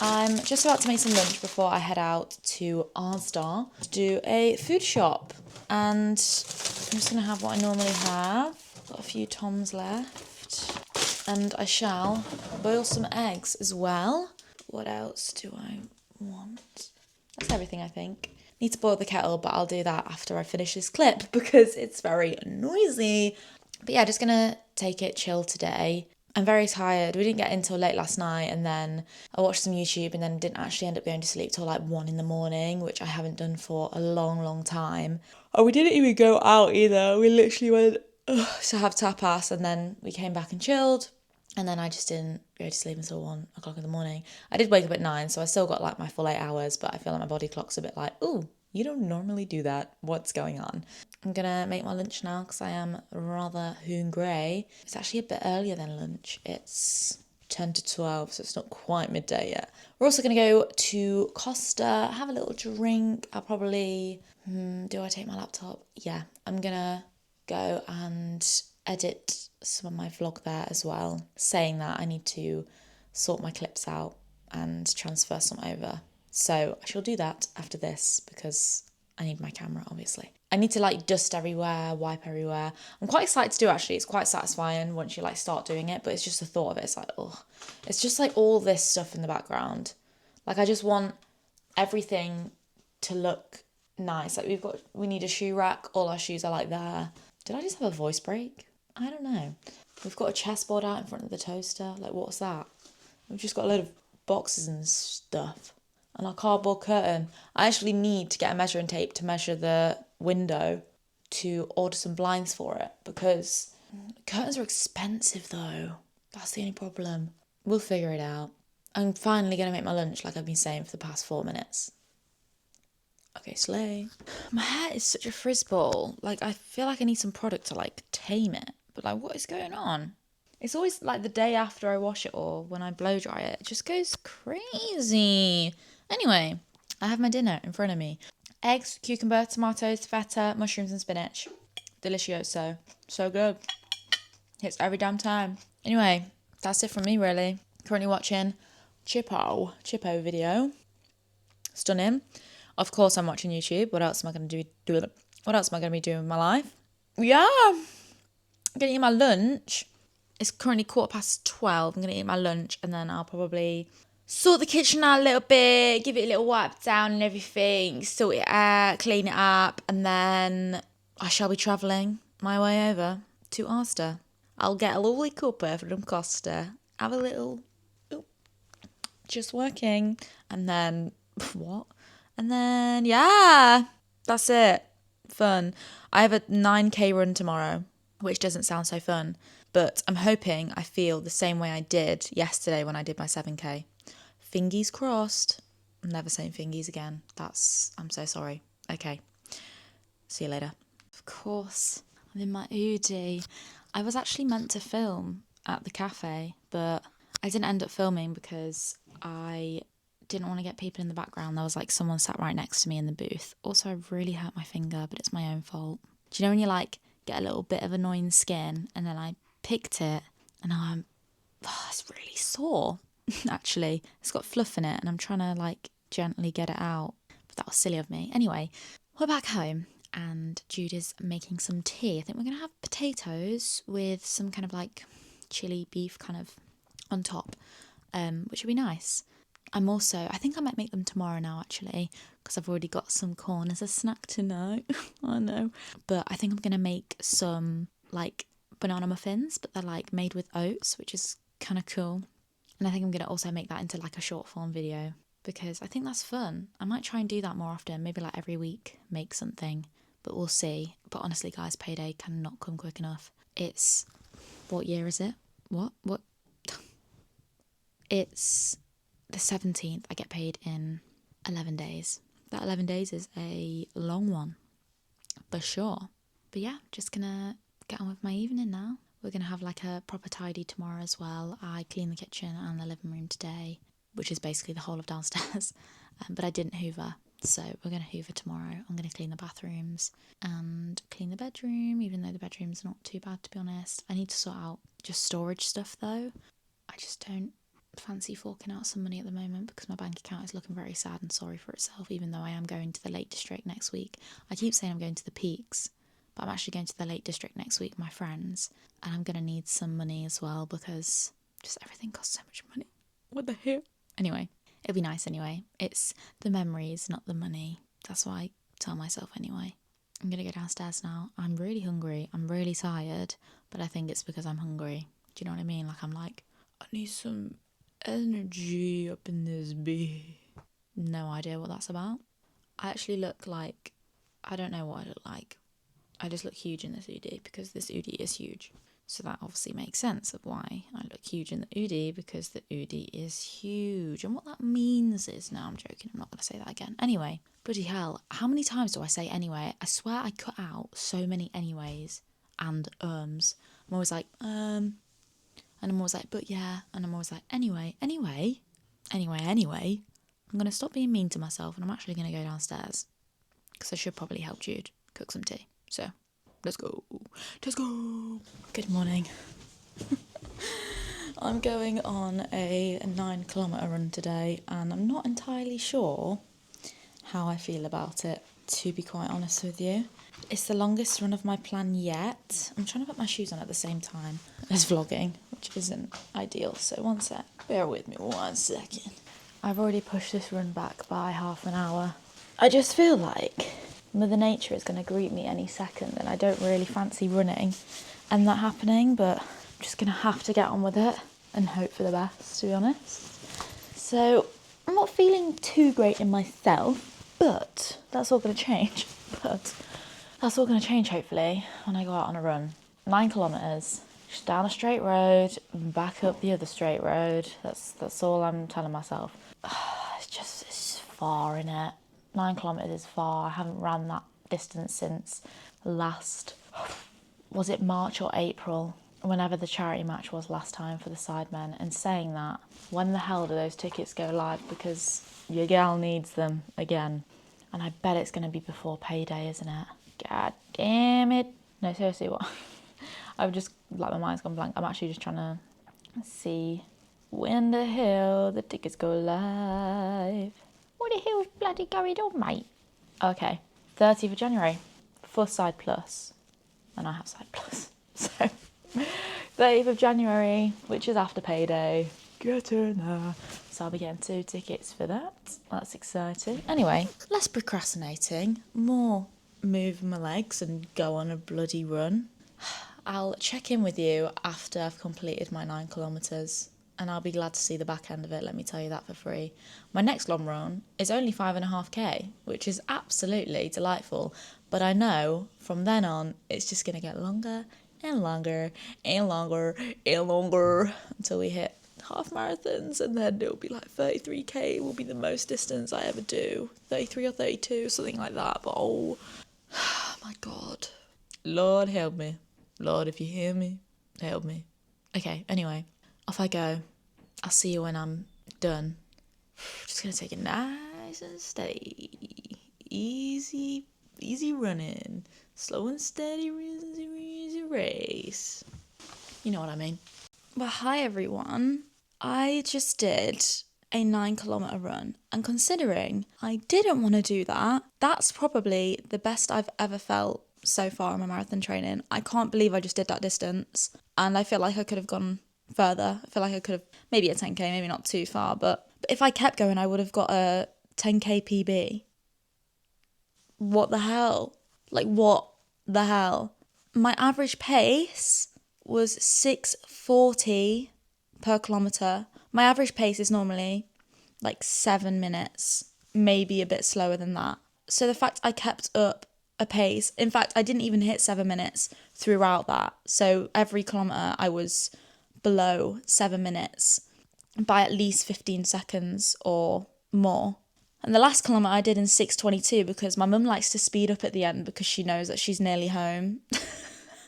I'm just about to make some lunch before I head out to Arstar to do a food shop, and I'm just going to have what I normally have. Got a few Toms left, and I shall boil some eggs as well. What else do I want? That's everything, I think. Need to boil the kettle, but I'll do that after I finish this clip because it's very noisy. But yeah, just gonna take it chill today. I'm very tired. We didn't get in till late last night, and then I watched some YouTube and then didn't actually end up going to sleep till like 1 a.m, which I haven't done for a long, long time. Oh, we didn't even go out either. We literally went to have tapas, and then we came back and chilled. And then I just didn't go to sleep until 1 o'clock in the morning. I did wake up at 9, so I still got like my full 8 hours, but I feel like my body clock's a bit like, ooh, you don't normally do that. What's going on? I'm gonna make my lunch now because I am rather hungry. It's actually a bit earlier than lunch. It's 10 to 12, so it's not quite midday yet. We're also gonna go to Costa, have a little drink. I'll probably, do I take my laptop? Yeah, I'm gonna go and edit some of my vlog there as well. Saying that, I need to sort my clips out and transfer some over. So I shall do that after this because I need my camera, obviously. I need to like dust everywhere, wipe everywhere. I'm quite excited to do, actually. It's quite satisfying once you like start doing it, but it's just the thought of it. It's like, oh, it's just like all this stuff in the background. Like I just want everything to look nice. Like we need a shoe rack. All our shoes are like there. Did I just have a voice break? I don't know. We've got a chessboard out in front of the toaster. Like, what's that? We've just got a load of boxes and stuff. And our cardboard curtain. I actually need to get a measuring tape to measure the window to order some blinds for it, because curtains are expensive though. That's the only problem. We'll figure it out. I'm finally going to make my lunch like I've been saying for the past 4 minutes. Okay, slay. My hair is such a frizz ball. Like, I feel like I need some product to, like, tame it. But, like, what is going on? It's always, like, the day after I wash it or when I blow dry it. It just goes crazy. Anyway, I have my dinner in front of me. Eggs, cucumber, tomatoes, feta, mushrooms and spinach. Delicioso. So good. Hits every damn time. Anyway, that's it from me, really. Currently watching Chippo video. Stunning. Of course, I'm watching YouTube. What else am I going to do? What else am I going to be doing with my life? Yeah, I'm going to eat my lunch. It's currently 12:15. I'm going to eat my lunch and then I'll probably sort the kitchen out a little bit, give it a little wipe down and everything, sort it out, clean it up, and then I shall be travelling my way over to Ulster. I'll get a lovely cuppa from Costa, have a little, just working, and then, what? And then, yeah, that's it. Fun. I have a 9k run tomorrow, which doesn't sound so fun, but I'm hoping I feel the same way I did yesterday when I did my 7k. Fingies crossed. I'm never saying fingies again. I'm so sorry. Okay. See you later. Of course, I'm in my Udi. I was actually meant to film at the cafe, but I didn't end up filming because I didn't want to get people in the background. There was like someone sat right next to me in the booth. Also, I really hurt my finger, but it's my own fault. Do you know when you like get a little bit of annoying skin and then I picked it and it's really sore. Actually, it's got fluff in it and I'm trying to like gently get it out. But that was silly of me. Anyway, we're back home and Jude is making some tea. I think we're going to have potatoes with some kind of like chili beef kind of on top, which would be nice. I think I might make them tomorrow now actually, because I've already got some corn as a snack tonight. I know. But I think I'm going to make some like banana muffins, but they're like made with oats, which is kind of cool. And I think I'm going to also make that into like a short form video because I think that's fun. I might try and do that more often, maybe like every week, make something, but we'll see. But honestly, guys, payday cannot come quick enough. It's, what year is it? What? It's the 17th. I get paid in 11 days. That 11 days is a long one, for sure. But yeah, just gonna get on with my evening now. We're gonna have like a proper tidy tomorrow as well. I cleaned the kitchen and the living room today, which is basically the whole of downstairs. But I didn't hoover, so we're gonna hoover tomorrow. I'm gonna clean the bathrooms and clean the bedroom, even though the bedroom's not too bad to be honest. I need to sort out just storage stuff though. I just don't fancy forking out some money at the moment because my bank account is looking very sad and sorry for itself, even though I am going to the Lake District next week. I keep saying I'm going to the Peaks, but I'm actually going to the Lake District next week with my friends, and I'm going to need some money as well because just everything costs so much money. What the hell? Anyway, it'll be nice anyway. It's the memories, not the money. That's what I tell myself anyway. I'm going to go downstairs now. I'm really hungry. I'm really tired, but I think it's because I'm hungry. Do you know what I mean? Like I'm like, I need some energy up in this bee. No idea what that's about. I actually look like, I don't know what I look like. I just look huge in this hoodie because this hoodie is huge. So that obviously makes sense of why I look huge in the hoodie, because the hoodie is huge. And what that means is, no, I'm joking, I'm not going to say that again. Anyway, bloody hell, how many times do I say anyway? I swear I cut out so many anyways and I'm always like, and I'm always like, but yeah. And I'm always like, anyway. I'm going to stop being mean to myself and I'm actually going to go downstairs because I should probably help Jude cook some tea. So, let's go. Good morning. I'm going on a 9-kilometre run today and I'm not entirely sure how I feel about it, to be quite honest with you. It's the longest run of my plan yet. I'm trying to put my shoes on at the same time as vlogging, which isn't ideal. So one sec. Bear with me 1 second. I've already pushed this run back by half an hour. I just feel like Mother Nature is going to greet me any second and I don't really fancy running and that happening, but I'm just going to have to get on with it and hope for the best, to be honest. So I'm not feeling too great in myself, but that's all going to change. That's all going to change, hopefully, when I go out on a run. 9 kilometres, just down a straight road, back up the other straight road. That's all I'm telling myself. It's far, innit? 9 kilometres is far. I haven't ran that distance since last, was it March or April? Whenever the charity match was last time for the Sidemen. And saying that, when the hell do those tickets go live? Because your gal needs them again. And I bet it's going to be before payday, isn't it? God damn it. No, seriously, what? I've just, like, my mind's gone blank. I'm actually just trying to see when the hell the tickets go live. What the hell's bloody going on, mate? Okay, 30th of January for Side Plus. And I have Side Plus. So, 30th of January, which is after payday. Get in there. So I'll be getting 2 tickets for that. That's exciting. Anyway, less procrastinating, more move my legs and go on a bloody run. I'll check in with you after I've completed my 9 kilometres and I'll be glad to see the back end of it, let me tell you that for free. My next long run is only 5.5k, which is absolutely delightful, but I know from then on it's just going to get longer and longer and longer and longer until we hit half marathons, and then it'll be like 33k will be the most distance I ever do. 33 or 32, something like that, but oh my God. Lord help me. Lord, if you hear me, help me. Okay, anyway, off I go. I'll see you when I'm done. Just gonna take it nice and steady. Easy running. Slow and steady, easy race. You know what I mean. Well, hi everyone. I just did a 9 kilometre run, and considering I didn't want to do that, that's probably the best I've ever felt so far in my marathon training. I can't believe I just did that distance, and I feel like I could have gone further. I feel like I could have, maybe a 10k, maybe not too far, but if I kept going I would have got a 10k PB. What the hell? Like, what the hell? My average pace was 6:40 per kilometre. My average pace is normally like 7 minutes, maybe a bit slower than that. So the fact I kept up a pace, in fact, I didn't even hit 7 minutes throughout that. So every kilometre I was below 7 minutes by at least 15 seconds or more. And the last kilometre I did in 6:22 because my mum likes to speed up at the end because she knows that she's nearly home.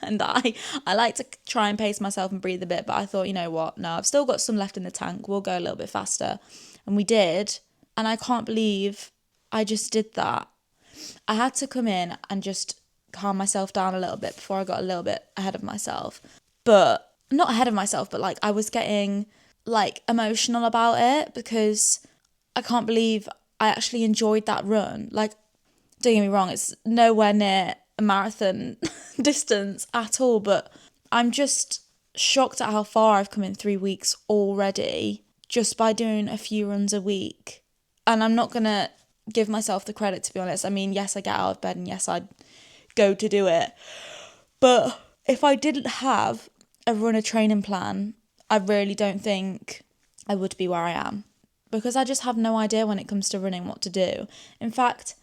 And I like to try and pace myself and breathe a bit, but I thought, you know what, no, I've still got some left in the tank, we'll go a little bit faster. And we did, and I can't believe I just did that. I had to come in and just calm myself down a little bit before I got a little bit ahead of myself. But, not ahead of myself, but like I was getting like emotional about it because I can't believe I actually enjoyed that run. Like, don't get me wrong, it's nowhere near a marathon distance at all, but I'm just shocked at how far I've come in 3 weeks already just by doing a few runs a week. And I'm not gonna give myself the credit, to be honest. I mean, yes, I get out of bed and yes, I'd go to do it, but if I didn't have a runner training plan, I really don't think I would be where I am, because I just have no idea when it comes to running what to do. In fact,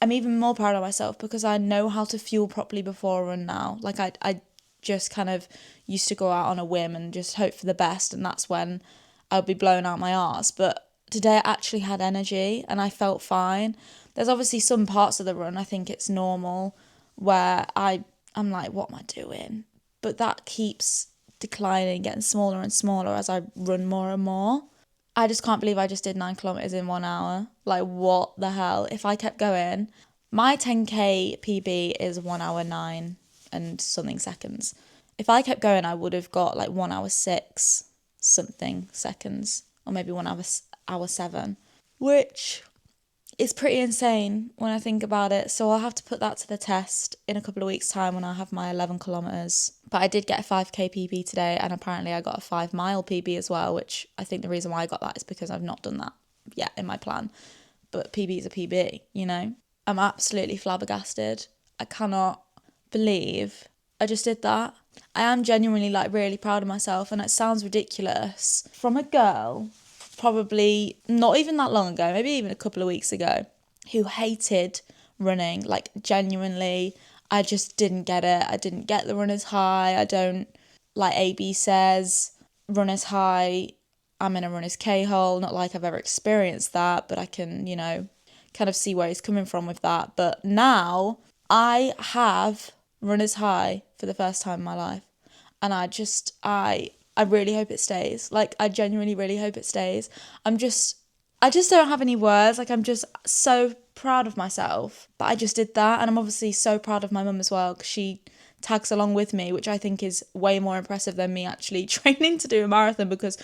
I'm even more proud of myself because I know how to fuel properly before a run now. Like I just kind of used to go out on a whim and just hope for the best, and that's when I'll be blown out my arse. But today I actually had energy and I felt fine. There's obviously some parts of the run I think it's normal where I'm like, what am I doing? But that keeps declining, getting smaller and smaller as I run more and more. I just can't believe I just did 9 kilometres in 1 hour. Like, what the hell? If I kept going, my 10k PB is 1 hour 9 and something seconds. If I kept going, I would have got like 1 hour 6 something seconds, or maybe 1 hour 7, which is pretty insane when I think about it. So I'll have to put that to the test in a couple of weeks' time when I have my 11 kilometres. But I did get a 5k PB today, and apparently I got a 5-mile PB as well, which I think the reason why I got that is because I've not done that yet in my plan. But PB is a PB, you know? I'm absolutely flabbergasted. I cannot believe I just did that. I am genuinely like really proud of myself, and it sounds ridiculous. From a girl probably not even that long ago, maybe even a couple of weeks ago, who hated running, like genuinely, I just didn't get it. I didn't get the runner's high. I don't, like AB says, runner's high, I'm in a runner's K-hole. Not like I've ever experienced that, but I can, you know, kind of see where he's coming from with that. But now I have runner's high for the first time in my life. And I really hope it stays. Like, I genuinely really hope it stays. I just don't have any words. Like, I'm just so proud of myself that I just did that. And I'm obviously so proud of my mum as well, because she tags along with me, which I think is way more impressive than me actually training to do a marathon, because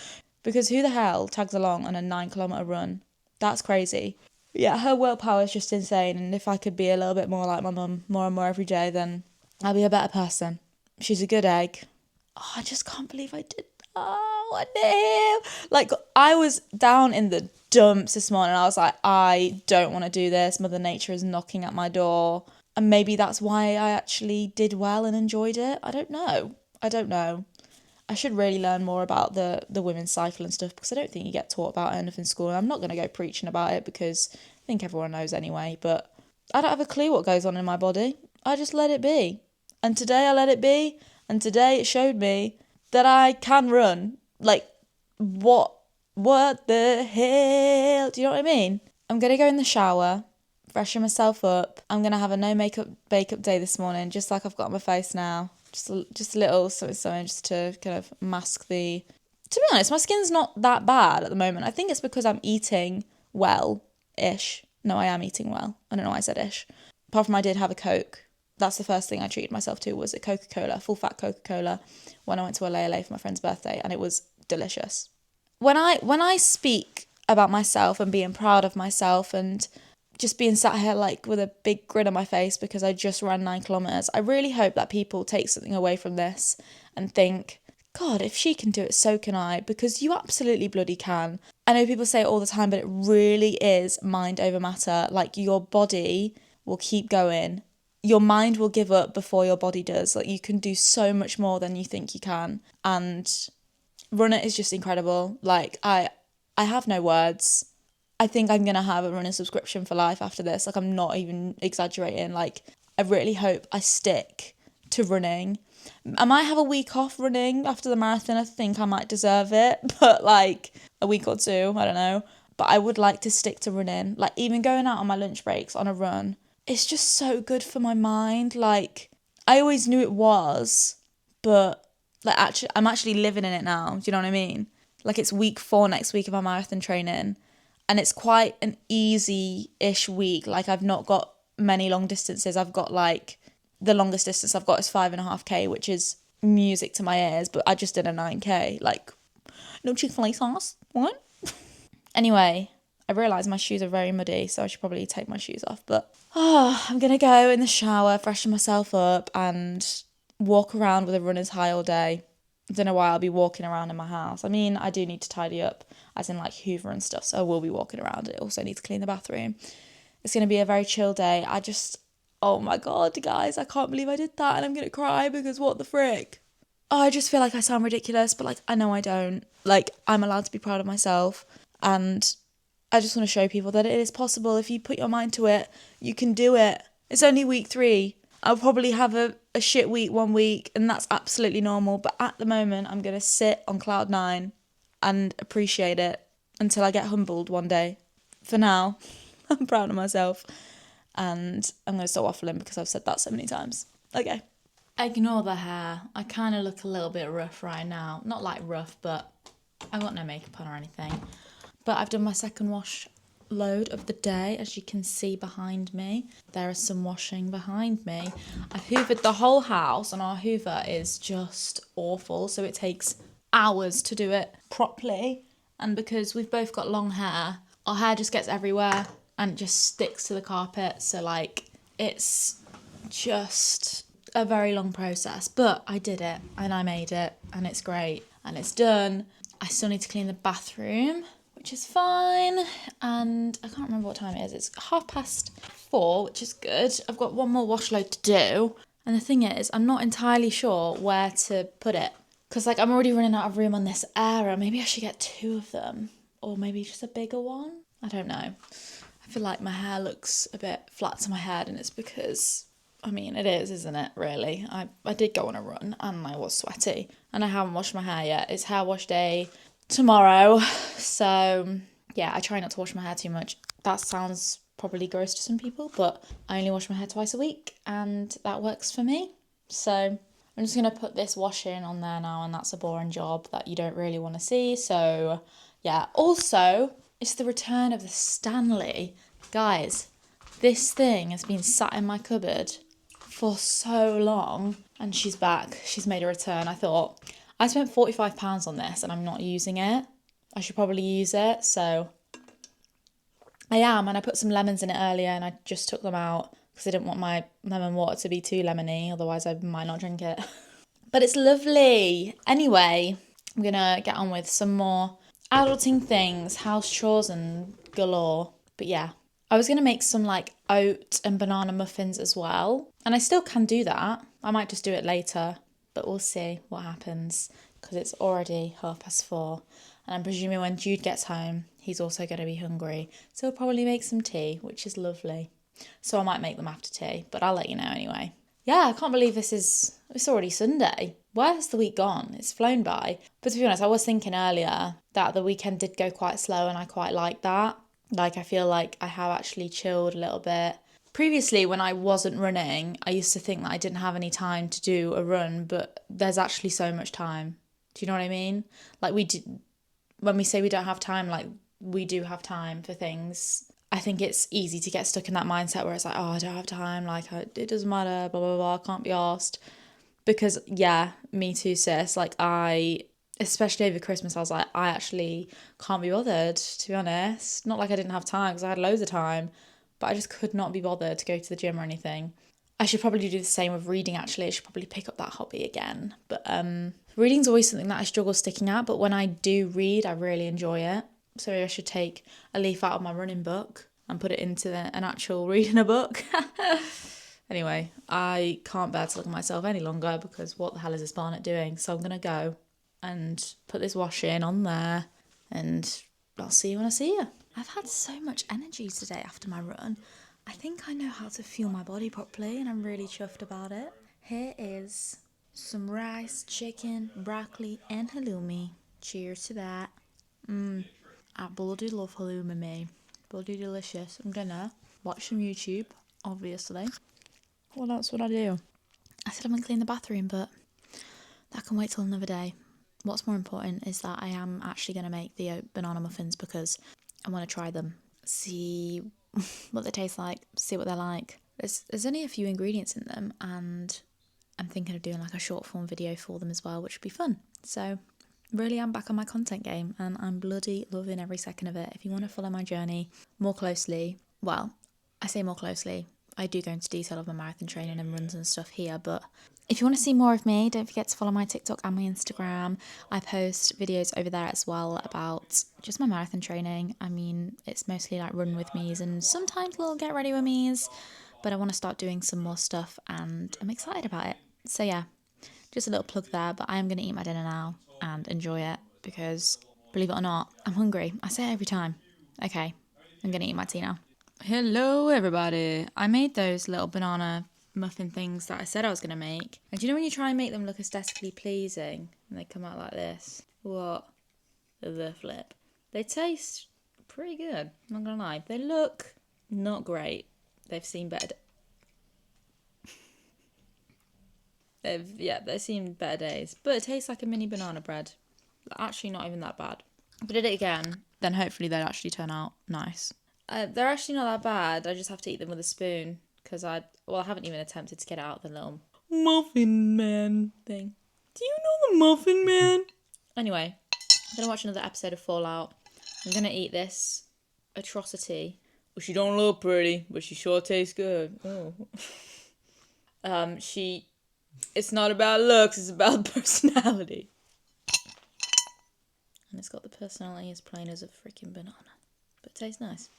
who the hell tags along on a 9 kilometre run? That's crazy. Yeah, her willpower is just insane. And if I could be a little bit more like my mum more and more every day, then I'll be a better person. She's a good egg. Oh, I just can't believe I did. Oh, I did. Like, I was down in the dumps this morning. I was like, I don't want to do this. Mother Nature is knocking at my door. And maybe that's why I actually did well and enjoyed it. I don't know. I should really learn more about the women's cycle and stuff, because I don't think you get taught about it enough in school. And I'm not going to go preaching about it because I think everyone knows anyway. But I don't have a clue what goes on in my body. I just let it be. And today I let it be. And today it showed me that I can run. Like, what the hell? Do you know what I mean? I'm going to go in the shower, freshen myself up. I'm going to have a no makeup bake-up day this morning, just like I've got on my face now. Just a little something just to kind of mask the... To be honest, my skin's not that bad at the moment. I think it's because I'm eating well-ish. No, I am eating well. I don't know why I said ish. Apart from I did have a Coke. That's the first thing I treated myself to, was a Coca-Cola, full-fat Coca-Cola, when I went to LA for my friend's birthday, and it was delicious. When I speak about myself and being proud of myself and just being sat here like with a big grin on my face because I just ran 9 kilometers, I really hope that people take something away from this and think, God, if she can do it, so can I, because you absolutely bloody can. I know people say it all the time, but it really is mind over matter. Like, your body will keep going. Your mind will give up before your body does. Like, you can do so much more than you think you can. And runner is just incredible. Like, I have no words. I think I'm going to have a running subscription for life after this. Like, I'm not even exaggerating. Like, I really hope I stick to running. I might have a week off running after the marathon. I think I might deserve it. But, like, a week or two, I don't know. But I would like to stick to running. Like, even going out on my lunch breaks on a run, it's just so good for my mind. Like, I always knew it was, but like, I'm actually living in it now. Do you know what I mean? Like, it's week 4 next week of my marathon training, and it's quite an easy-ish week. Like, I've not got many long distances. I've got, like, the longest distance I've got is 5.5k, which is music to my ears, but I just did a 9k. Like, no Chick-fil-A sauce. What? Anyway, I realise my shoes are very muddy, so I should probably take my shoes off. But I'm going to go in the shower, freshen myself up, and walk around with a runner's high all day. I don't know why I'll be walking around in my house. I mean, I do need to tidy up, as in, like, hoover and stuff, so I will be walking around. I also need to clean the bathroom. It's going to be a very chill day. Oh my God, guys, I can't believe I did that, and I'm going to cry because what the frick? Oh, I just feel like I sound ridiculous, but, like, I know I don't. Like, I'm allowed to be proud of myself, and I just want to show people that it is possible. If you put your mind to it, you can do it. It's only week 3. I'll probably have a shit week 1 week, and that's absolutely normal. But at the moment, I'm going to sit on cloud 9 and appreciate it until I get humbled one day. For now, I'm proud of myself. And I'm going to stop waffling because I've said that so many times. Okay. Ignore the hair. I kind of look a little bit rough right now. Not like rough, but I've got no makeup on or anything. But I've done my second wash load of the day, as you can see behind me. There is some washing behind me. I've hoovered the whole house, and our hoover is just awful, so it takes hours to do it properly. And because we've both got long hair, our hair just gets everywhere and it just sticks to the carpet. So, like, it's just a very long process. But I did it, and I made it, and it's great, and it's done. I still need to clean the bathroom, which is fine, and I can't remember what time it is. It's 4:30, which is good. I've got one more wash load to do, and the thing is, I'm not entirely sure where to put it, because, like, I'm already running out of room on this area. Maybe I should get 2 of them, or maybe just a bigger one. I don't know. I feel like my hair looks a bit flat to my head, and it's because, I mean, it is, isn't it, really? I did go on a run, and I was sweaty, and I haven't washed my hair yet. It's hair wash day tomorrow, so yeah, I try not to wash my hair too much. That sounds probably gross to some people, but I only wash my hair twice a week and that works for me. So I'm just going to put this washing on there now, and that's a boring job that you don't really want to see. So yeah, also it's the return of the Stanley. Guys, this thing has been sat in my cupboard for so long and she's back. She's made a return. I thought, I spent £45 on this and I'm not using it. I should probably use it, so I am. And I put some lemons in it earlier and I just took them out because I didn't want my lemon water to be too lemony, otherwise I might not drink it. But it's lovely. Anyway, I'm gonna get on with some more adulting things, house chores and galore. But yeah, I was gonna make some like oat and banana muffins as well, and I still can do that. I might just do it later, but we'll see what happens because it's already 4:30, and I'm presuming when Jude gets home, he's also going to be hungry, so he'll probably make some tea, which is lovely. So I might make them after tea, but I'll let you know anyway. Yeah, I can't believe it's already Sunday. Where has the week gone? It's flown by. But to be honest, I was thinking earlier that the weekend did go quite slow and I quite like that. Like, I feel like I have actually chilled a little bit. Previously, when I wasn't running, I used to think that I didn't have any time to do a run, but there's actually so much time. Do you know what I mean? Like, when we say we don't have time, like, we do have time for things. I think it's easy to get stuck in that mindset where it's like, oh, I don't have time, like, it doesn't matter, blah, blah, blah, I can't be asked. Because, yeah, me too, sis. Like, especially over Christmas, I was like, I actually can't be bothered, to be honest. Not like I didn't have time, because I had loads of time, but I just could not be bothered to go to the gym or anything. I should probably do the same with reading, actually. I should probably pick up that hobby again. But reading's always something that I struggle sticking at, but when I do read, I really enjoy it. So I should take a leaf out of my running book and put it into an actual reading a book. Anyway, I can't bear to look at myself any longer because what the hell is this Barnet doing? So I'm going to go and put this wash in on there and I'll see you when I see you. I've had so much energy today after my run. I think I know how to fuel my body properly and I'm really chuffed about it. Here is some rice, chicken, broccoli and halloumi. Cheers to that. I bloody love halloumi, me. Bloody delicious. I'm gonna watch some YouTube, obviously. Well, that's what I do. I said I haven't cleaned the bathroom, but that can wait till another day. What's more important is that I am actually going to make the oat banana muffins because I want to try them. See what they taste like, see what they're like. There's only a few ingredients in them and I'm thinking of doing like a short form video for them as well, which would be fun. So really am back on my content game and I'm bloody loving every second of it. If you want to follow my journey more closely, well, I say more closely, I do go into detail of my marathon training and runs and stuff here, but if you want to see more of me, don't forget to follow my TikTok and my Instagram. I post videos over there as well about just my marathon training. I mean, it's mostly like run with me's and sometimes little get ready with me's, but I want to start doing some more stuff and I'm excited about it. So yeah, just a little plug there, but I am going to eat my dinner now and enjoy it because, believe it or not, I'm hungry. I say it every time. Okay, I'm going to eat my tea now. Hello, everybody. I made those little banana muffin things that I said I was going to make. And do you know when you try and make them look aesthetically pleasing and they come out like this? What the flip? They taste pretty good, not going to lie. They look not great. They've seen better they've seen better days. But it tastes like a mini banana bread. Actually not even that bad. If I did it again, then hopefully they'd actually turn out nice. They're actually not that bad. I just have to eat them with a spoon because I haven't even attempted to get out of the little muffin man thing. Do you know the muffin man? Anyway, I'm going to watch another episode of Fallout. I'm going to eat this atrocity. Well, she don't look pretty, but she sure tastes good. Oh. It's not about looks, it's about personality. And it's got the personality as plain as a freaking banana. But it tastes nice.